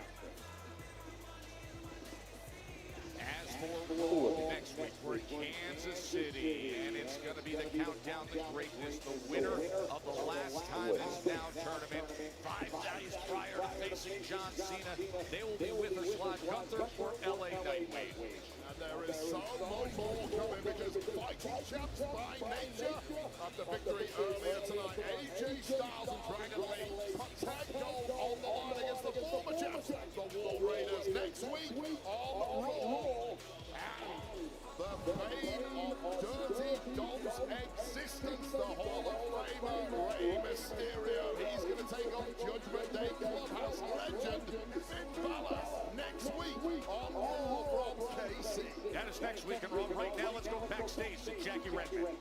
A: As for next week, we're in Kansas City, and it's going to be the countdown to greatness. The winner of the Last Time Is Now tournament, 5 days prior to facing John Cena, they will be with us live. Gunther for LA Nightwave.
G: And there is so much more coming because fighting champs by nature after victory earlier tonight. AJ Styles and Dragon Lee put tag gold on the line against the former champs, the War Raiders, next week on Raw. And the bane of Dirty Dom's existence, the Hall of Famer Rey Mysterio. He's going to take on Judgment Day Clubhouse legend Finn Balor next week on Raw from KC.
A: That is next week in Raw. Right now, let's go backstage to Jackie Redmond.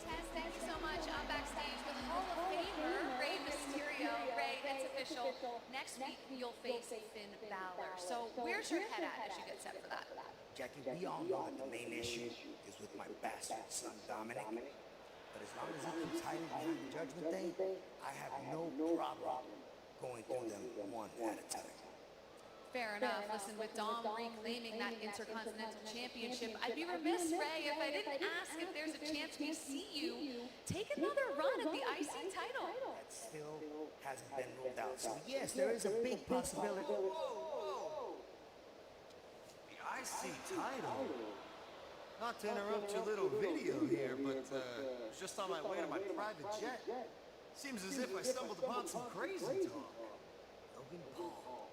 I: Tess, thank you so much. I'm backstage with Hall of Famer Rey Mysterio. Rey, it's official. Next week, you'll face Finn Balor. So where's your head at as you get set for that?
P: Jackie, we all know that the main issue is with my bastard son, Dominic. But as long as he keeps hiding behind the Judgment Day, I have no problem going through them one at a time.
I: Fair enough. Listen, with Dom reclaiming that Intercontinental Championship, I'd be remiss, Rey, if I didn't ask if there's a chance we see you take another run at the IC title.
P: That still hasn't been ruled out. So yes, there is a big possibility. Whoa. The IC title? Not to interrupt your little video here, but just on my way to my private jet. Seems as if I stumbled upon some crazy talk. Logan Paul.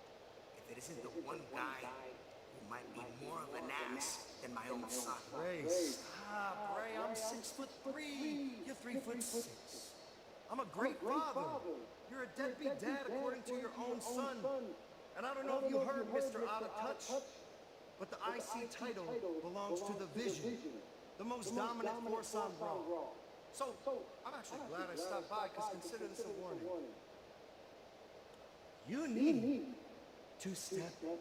P: If it isn't the one guy who might be more of an ass than my own son. Ray, stop, Ray. I'm 6'3". You're 3'6". I'm a great father. You're a deadbeat dad according to your own son. And I don't know if you heard, Mr. Out of Touch, but the IC title belongs to the Vision, the most dominant force on Raw. So, I'm actually glad I stopped by, because consider this a warning. You need to step down,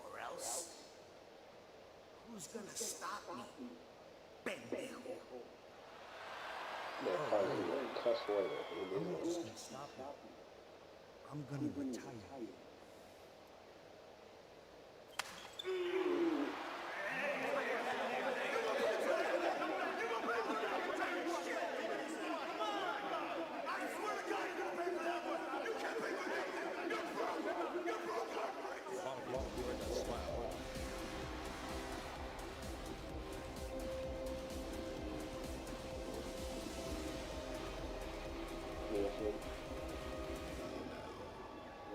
P: or else, who's gonna stop me? Pendejo. I'm not just gonna stop me. I'm gonna retire.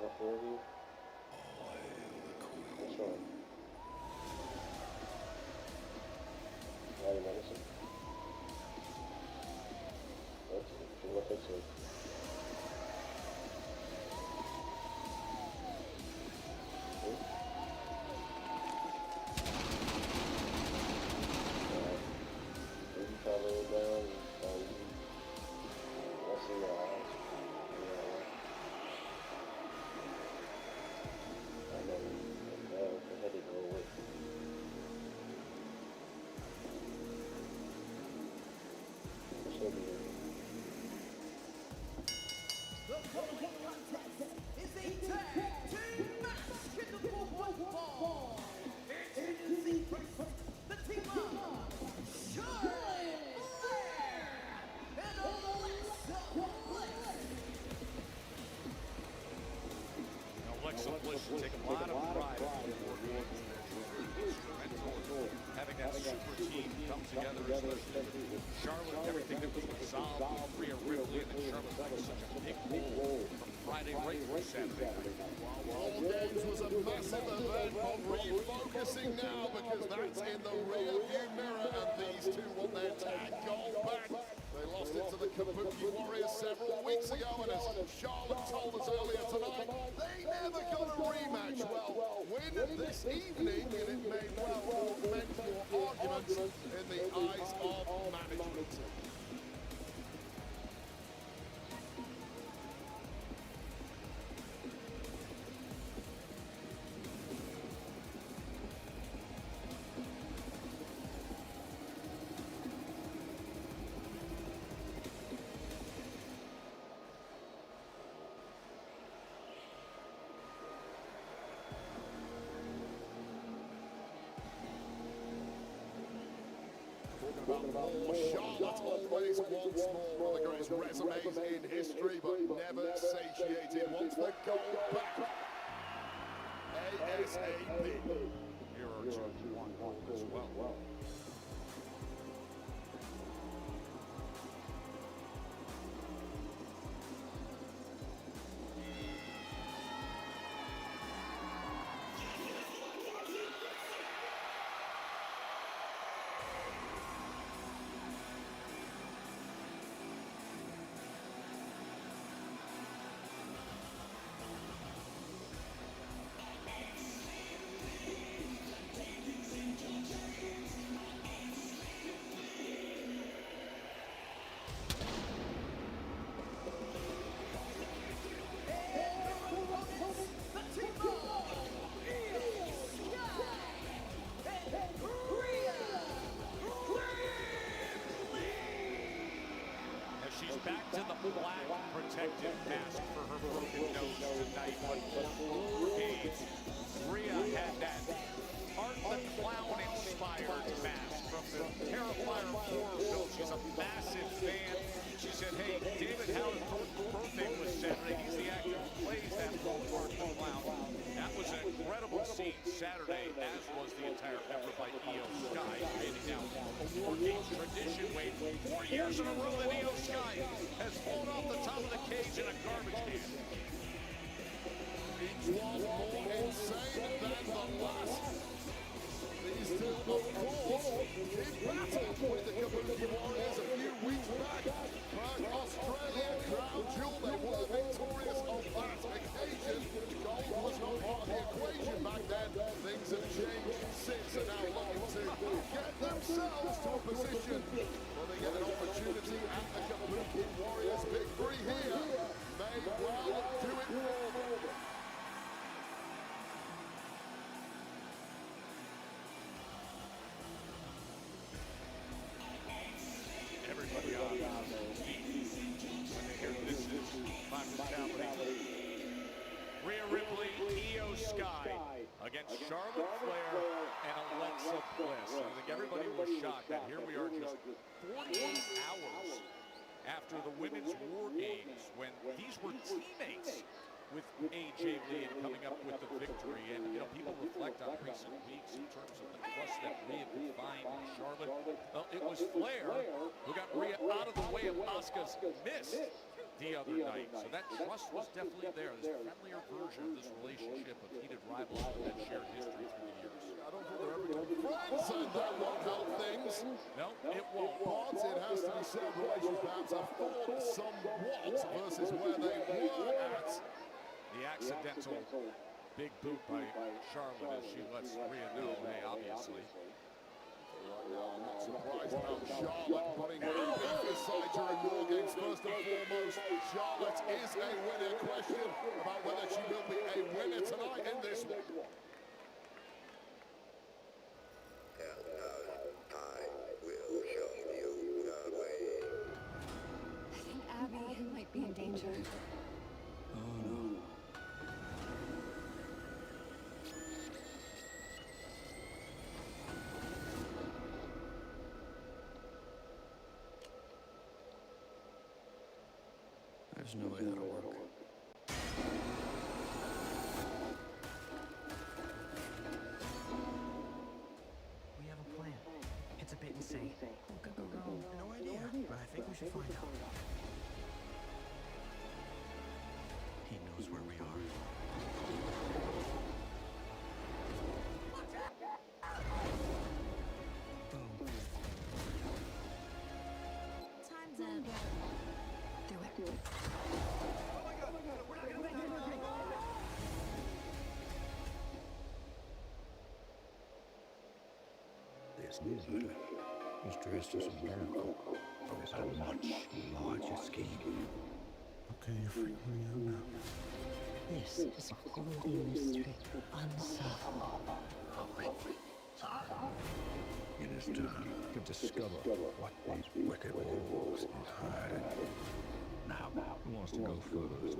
B: Nothing.
A: super team come together, especially with Charlotte, everything that was resolved with Rhea Ripley, and then Charlotte playing such a big role from Friday right through Saturday night.
G: War Games was a massive event, but refocusing now because that's in the rear-view mirror, and these two want their tag gold back. They lost it to the Kabuki Warriors several weeks ago, and as Charlotte told us earlier tonight, they never got a rematch. Well, win this evening, and it may well augment your arguments in the eyes of management. Charlotte always wants more, one of the greatest resumes in history, but never satiated. Wants the gold back. ASAP.
A: Here are two one gold as well. She's back to the black protective mask for her broken nose tonight, but before games, Rhea had that Art the Clown-inspired mask from the Terrifier 4 film. She's a massive fan. She said, hey, David Howard's birthday was Saturday. He's the actor who plays that role, Art the Clown. That was an incredible scene Saturday, as was the entire effort by Io Sky, creating now a War Games tradition. Wait, 4 years in a row that Io Sky has fallen off the top of the cage in a garbage can.
G: Each one more insane than the last. These two, of course, did battle with the Kabuki Warriors a few weeks back. But Australia crown jewel, they were victorious on that occasion. Gold was not part of the equation back then. Things have changed since, and now looking to get themselves to a position where they get an opportunity at the Kabuki Warriors. Victory here may well do it for them.
A: Everybody on their feet when they hear this is my brutality. Rhea Ripley, Io Sky against Charlotte Flair and Alexa Bliss. I think everybody was shocked that here we are just 48 hours after the Women's War Games when these were teammates with AJ Lee and coming up with the victory. And, you know, people reflect on recent weeks in terms of the trust that Rhea could find in Charlotte. Well, it was Flair who got Rhea out of the way of Asuka's miss the other night. So that trust was definitely there. This friendlier version of this relationship of heated rivalry that shared history through the years.
G: I don't think they're ever going to be friends, and that won't help things.
A: No, it won't.
G: But it has to be said, relations perhaps have fallen somewhat versus where they were at.
A: The accidental big boot by Charlotte as she lets Rhea know, hey, obviously.
G: I'm not surprised about Charlotte putting her side during War Games. First and foremost, Charlotte is a winner. Question about whether she will be a winner tonight in this one.
F: I think Abby might be in danger.
K: Oh, no. There's no way that'll work.
T: We have a plan.
O: It's a bit insane.
T: What could go wrong?
O: No idea, but I think we should find out.
K: He knows where we are.
S: Time's up. Do it.
K: This newsletter is dressed as a miracle, but it's a much larger scheme. Okay, you're freaking me out now.
S: This is a holy mystery, unsolvable.
K: It is time to discover what these wicked wolves is hiding. Now, who wants to go first?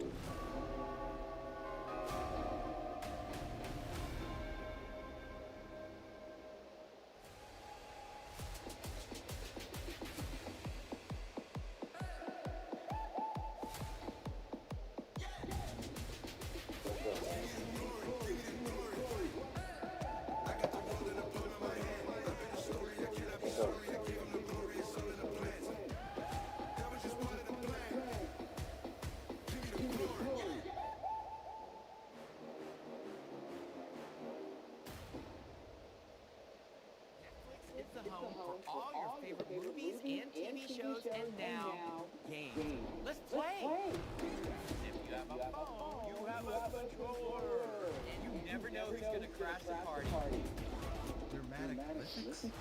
O: It's the home for all your favorite movies and TV shows and now games. Let's play! If you have a phone, you have a controller. And you never know who's going to crash the party.
U: Dramatic lyrics?
I: You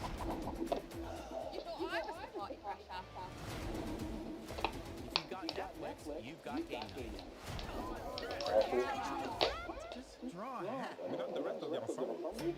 I: thought I was the party crasher.
O: If you've got Netflix, you've got game night.
U: Just draw a hat.
K: We got the rest of your phone.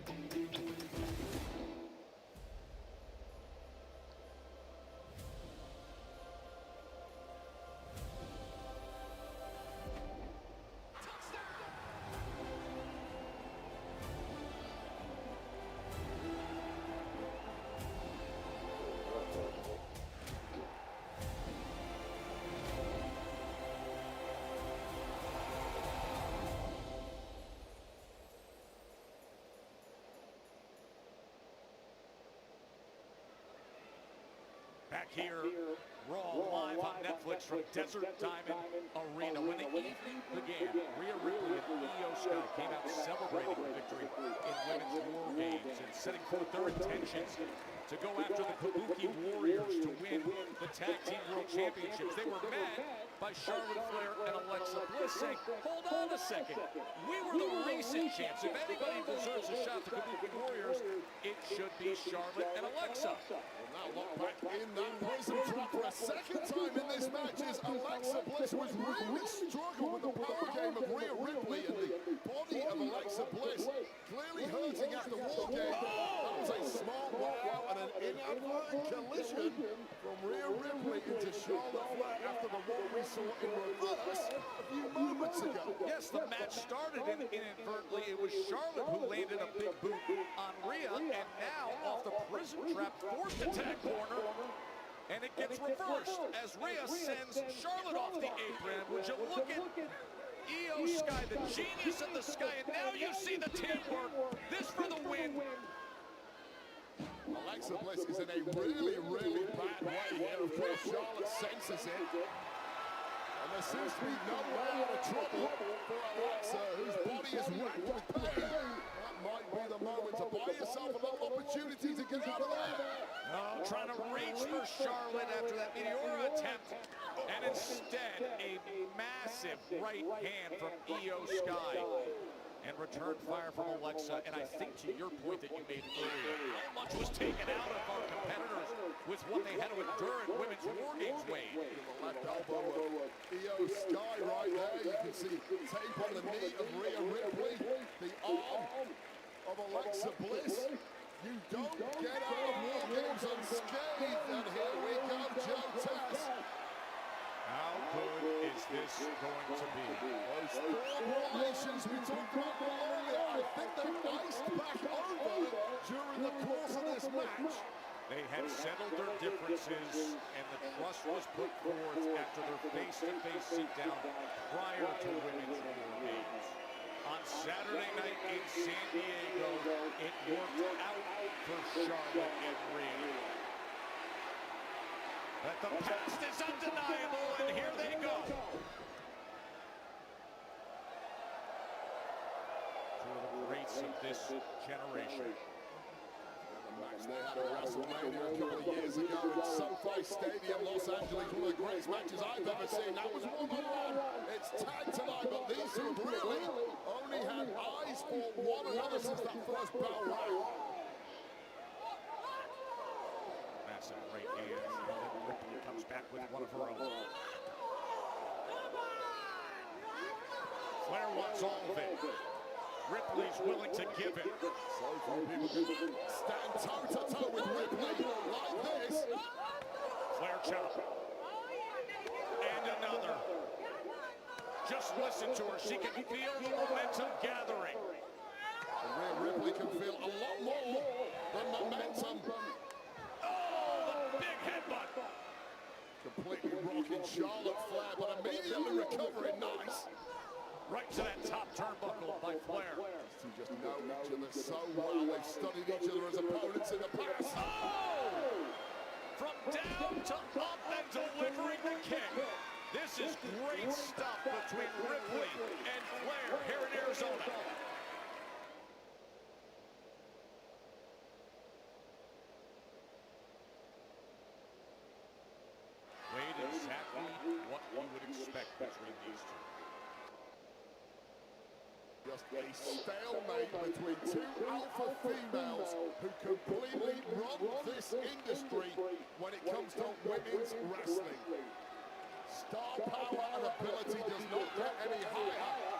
A: Back here, Raw live on Netflix from Desert Diamond Arena. When the evening began, Rhea Ripley and Io Sky came out celebrating the victory in Women's War Games and setting forth their intentions to go after the Kabuki Warriors to win the Tag Team World Championships. They were met by Charlotte Flair and Alexa Bliss saying, hold on a second, we were the recent champs. If anybody deserves a shot at the Kabuki Warriors, it should be Charlotte and Alexa.
G: Now look back in that prison trap for a second time in this match as Alexa Bliss was really struggling with the power game of Rhea Ripley, and the body of Alexa Bliss clearly hurting after War Game. That was a smart way out and an inadvertent collision from Rhea Ripley into Charlotte Flair after the one we saw in reverse a few moments ago.
A: Yes, the match started inadvertently. It was Charlotte who landed a big boot on Rhea, and now off the prison trap, forced attack corner, and it gets reversed as Rhea sends Charlotte off the apron. Would you look at Io Sky, the genius in the sky, and now you see the teamwork. This for the win.
G: Alexa Bliss is in a really, really bad way here. Of course, Charlotte senses it. And there seems to be no way out of trouble for Alexa, whose body is racked with pain. That might be the moment to buy yourself another opportunity to get out of there.
A: Oh, trying to reach for Charlotte after that Meteora attempt. And instead, a massive right hand from Io Sky. And return fire from Alexa. And I think to your point that you made earlier, how much was taken out of our competitors with what they had to endure in Women's War Games, Wade.
G: The left elbow of Io Sky right there. You can see tape on the knee of Rhea Ripley. The arm of Alexa Bliss. You don't get out of War Games unscathed. And here we go, Joe Tess.
A: How good is this going to be?
G: Those four relations we talked about earlier, I think they iced back over during the course of this match.
A: They had settled their differences, and the trust was put forth after their face-to-face sit-down prior to Women's War Games. On Saturday night in San Diego, it worked out for Charlotte and Rhea. But the past is undeniable, and here they go. Two of the greats of this generation.
G: Match they had at WrestleMania a couple of years ago in SoFi Stadium, Los Angeles. One of the greatest matches I've ever seen. That was one-on-one. It's tag tonight, but these two have really only had eyes for one another since that first bell rang.
A: Massive right hand. Ripley comes back with one of her own. Flair wants all of it. Ripley's willing to give it.
G: So few people can stand toe-to-toe with Ripley like this.
A: Flair chop. And another. Just listen to her. She can feel the momentum gathering.
G: And Rhea Ripley can feel a lot more than momentum.
A: Oh, the big headbutt.
G: Completely rocking Charlotte Flair, but immediately recovering nice.
A: Right to that top turnbuckle by Flair.
G: These two just know each other so well. They've studied each other as opponents in the past.
A: Oh! From down to up and delivering the kick. This is great stuff between Ripley and Flair here in Arizona. Wade, exactly what you would expect between these two.
G: Just a stalemate between two alpha females who completely run this industry when it comes to women's wrestling. Star power and ability does not get any higher.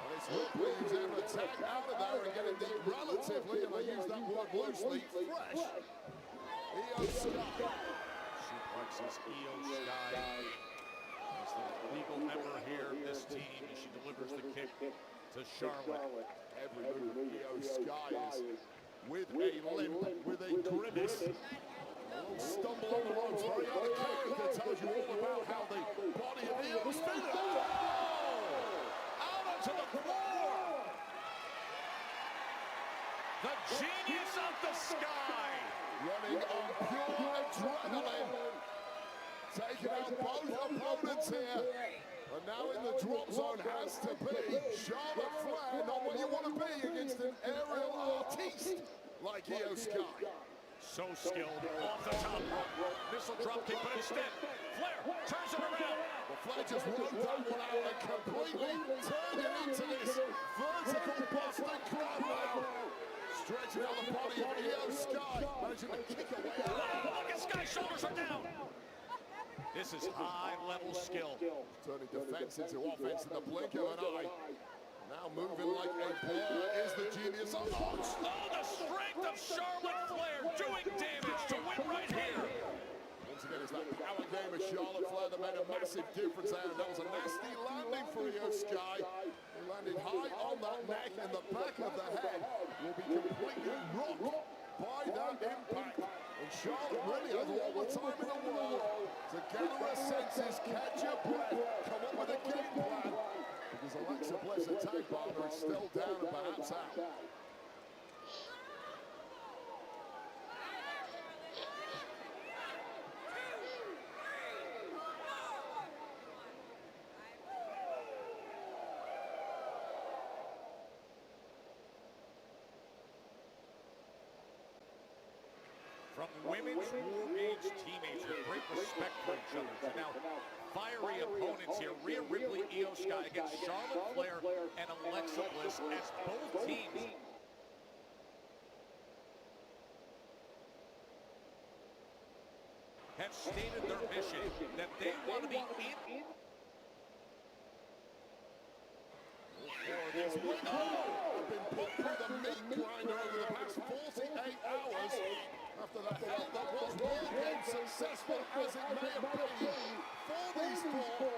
G: And it's Ripley who's able to tag out of there and getting the relatively, and I use that word loosely, fresh Io Sky.
A: Suplexes Io Sky. He's the legal member here of this team as she delivers the kick to Charlotte.
G: Every move of Io Sky is with a limp, with a grimace. A little stumble on the ropes, very out of character, tells you all about how the body of Io was feeling.
A: Oh! Out onto the floor! The genius of the Sky!
G: Running on pure adrenaline. Taking out both opponents here. And now in the drop zone has to be Charlotte Flair, not what you want to be against an aerial artiste like Io Sky.
A: So skilled off the top rope. Missile drop kick, but instead, Flair turns it around.
G: Well, Flair just wrote that one out and completely turned it into this vertical busting crab now. Stretching out the body of Io Sky, managing to kick away.
A: Oh, look at Sky's shoulders are down. This is high-level skill.
G: Turning defense into offense in the blink of an eye. Now moving like a blur is the genius of
A: Oh, the strength of Charlotte Flair doing damage to win right here.
G: Once again, it's that power game of Charlotte Flair that made a massive difference there. That was a nasty landing for Io Sky. He landed high on that neck, and the back of the head will be completely rocked by that impact. And Charlotte really has all the time in the world to gather her senses, catch her breath, come up with a game plan. Because Alexa Bliss, her tag partner, is still down and perhaps out.
A: From women's War Games teammates with great respect for each other to now fiery opponents here. Rhea Ripley, Io Sky against Charlotte Flair and Alexa Bliss as both teams have stated their mission that they want to be in.
G: These women have been put through the meat grinder over the past 48 hours after the hell that was War Games, successful as it may have been for these four.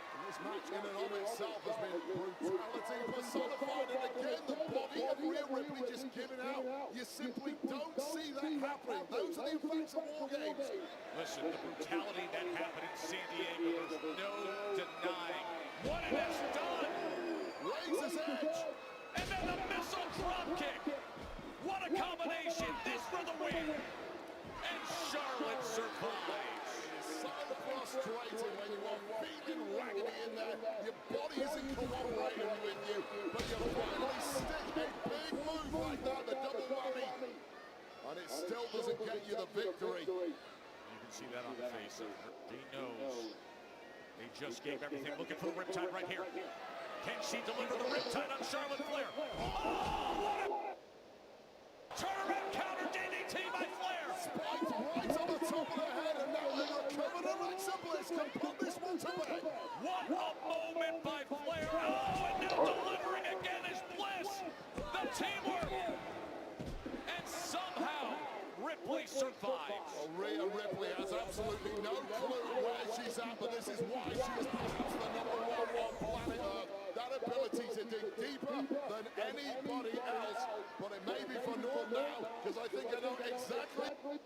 G: And this match in and of itself has been brutality personified, and again the body of Rhea Ripley just giving out. You simply don't see that happening. Those are the effects of War Games.
A: Listen, the brutality that happened in San Diego, there's no denying what it has done.
G: Raises edge.
A: And then the missile drop kick. What a combination. This for the win. And Charlotte survives.
G: there. Your body isn't cooperating with you, but you finally stick a big move like that, the double whammy, and it still doesn't get you the victory.
A: You can see that on the face of her. He knows. He just gave everything, looking for the riptide right here. Can she deliver the riptide on Charlotte Flair? Oh, what a turnaround counter DDT by Flair.
G: Spiked right on the top of the head, and now they recovered Alexa Bliss can put this one to bed.
A: What a moment by Flair. Oh, and now delivering again is Bliss. The teamwork. And somehow Ripley survives.
G: Well, Rhea Ripley has absolutely no clue where she's at, but this is why she is perhaps the #1 on planet Earth. That ability to dig deeper than anybody else, but it may be for naught now, because I think I know exactly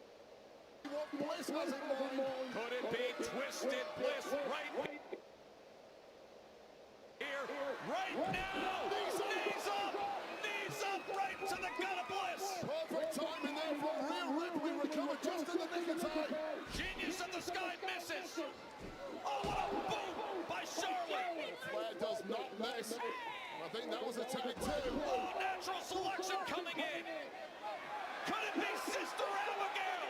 G: what Bliss has in mind.
A: Could it be Twisted Bliss right here, right now? Knees up, right to the gut of Bliss.
G: Perfect timing there from Rhea Ripley, recovered just in the nick of time.
A: Genius of the sky misses. Oh, what a boom by Charlotte.
G: Flair does not miss. I think that was a tag too.
A: Oh, natural selection coming in. Could it be Sister Abigail?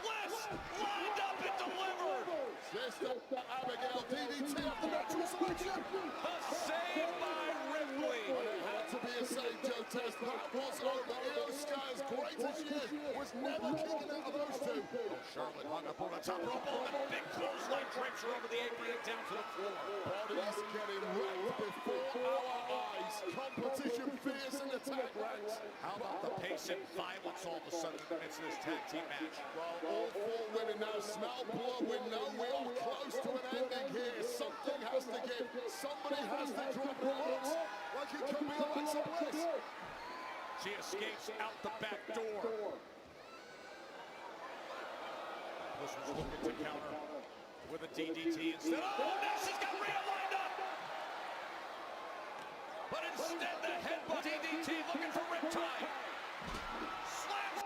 A: Bliss lined up and delivered.
G: Sister Abigail DDT after natural selection.
A: A save by Ripley.
G: And it had to be a save, Joe Test. That was over. Io Sky, as great as she is, was never kicking out of those two.
A: Oh, Charlotte hung up on the top rope. Oh, the big clothesline drapes her over the apron and down to the floor.
G: Bodies getting wrecked before our eyes. Competition fierce in the tag ranks.
A: How about the pace and violence all of a sudden in the midst of this tag team match?
G: Well, all four women now smell blood. We know we are close to an ending here. Something has to give. Somebody has to drop. It looks like it could be Alexa Bliss.
A: She escapes out the back door. Bliss was looking to counter with a DDT instead. Oh, now she's got Rhea lined up. But instead, the headbutt DDT looking for riptide. Slams.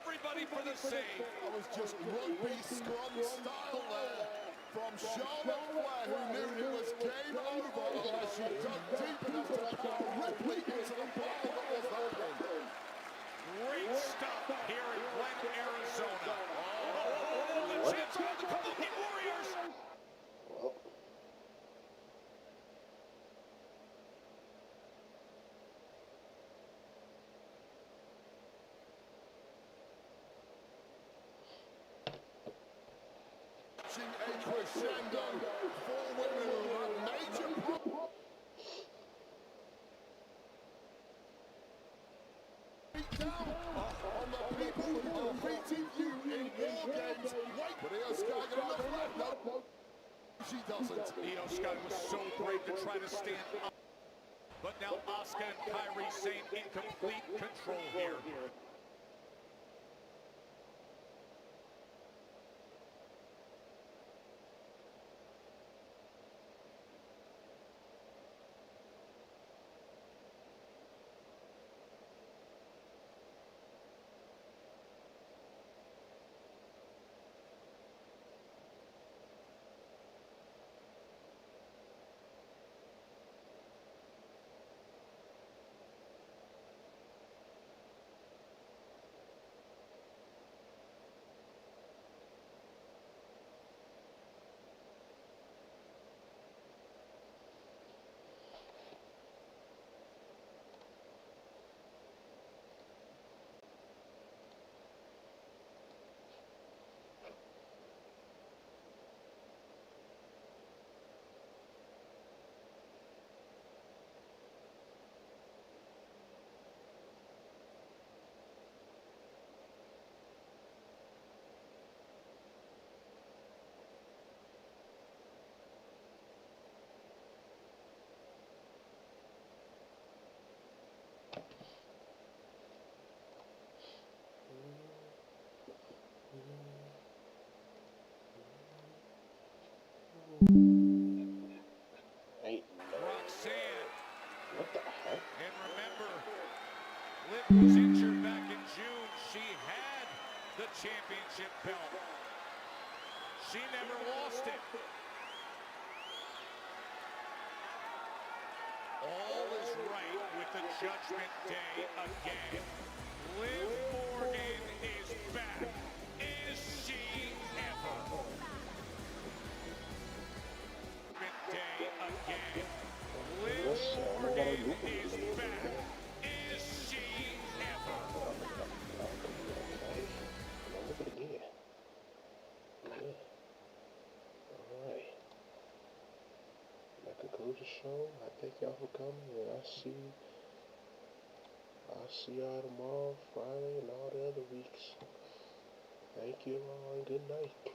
A: Everybody for the save.
G: That was just rugby scrum style there from Charlotte Flair, who knew it was game over unless she dug deep enough to power Ripley into the bottom that was that pin.
A: Great stuff here in Glen, Arizona. Oh, the chance are on the Kabuki Warriors.
G: A crescendo. Four women who have major problems. Down on the people who defeated you in war games. Wait, but Io Sky got enough left. No, she doesn't.
A: Io Sky was so brave to try to stand up. But now Asuka and Kairi Sane in complete control here. She never lost it. All is right with the Judgment Day again. Liv Morgan is back. Is she ever? Judgment Day again. Liv Morgan is back. Is she ever?
B: Look at it again. Yeah. Alright. That concludes the show. I thank y'all for coming, and I'll see y'all tomorrow, Friday, and all the other weeks. Thank you all, and good night.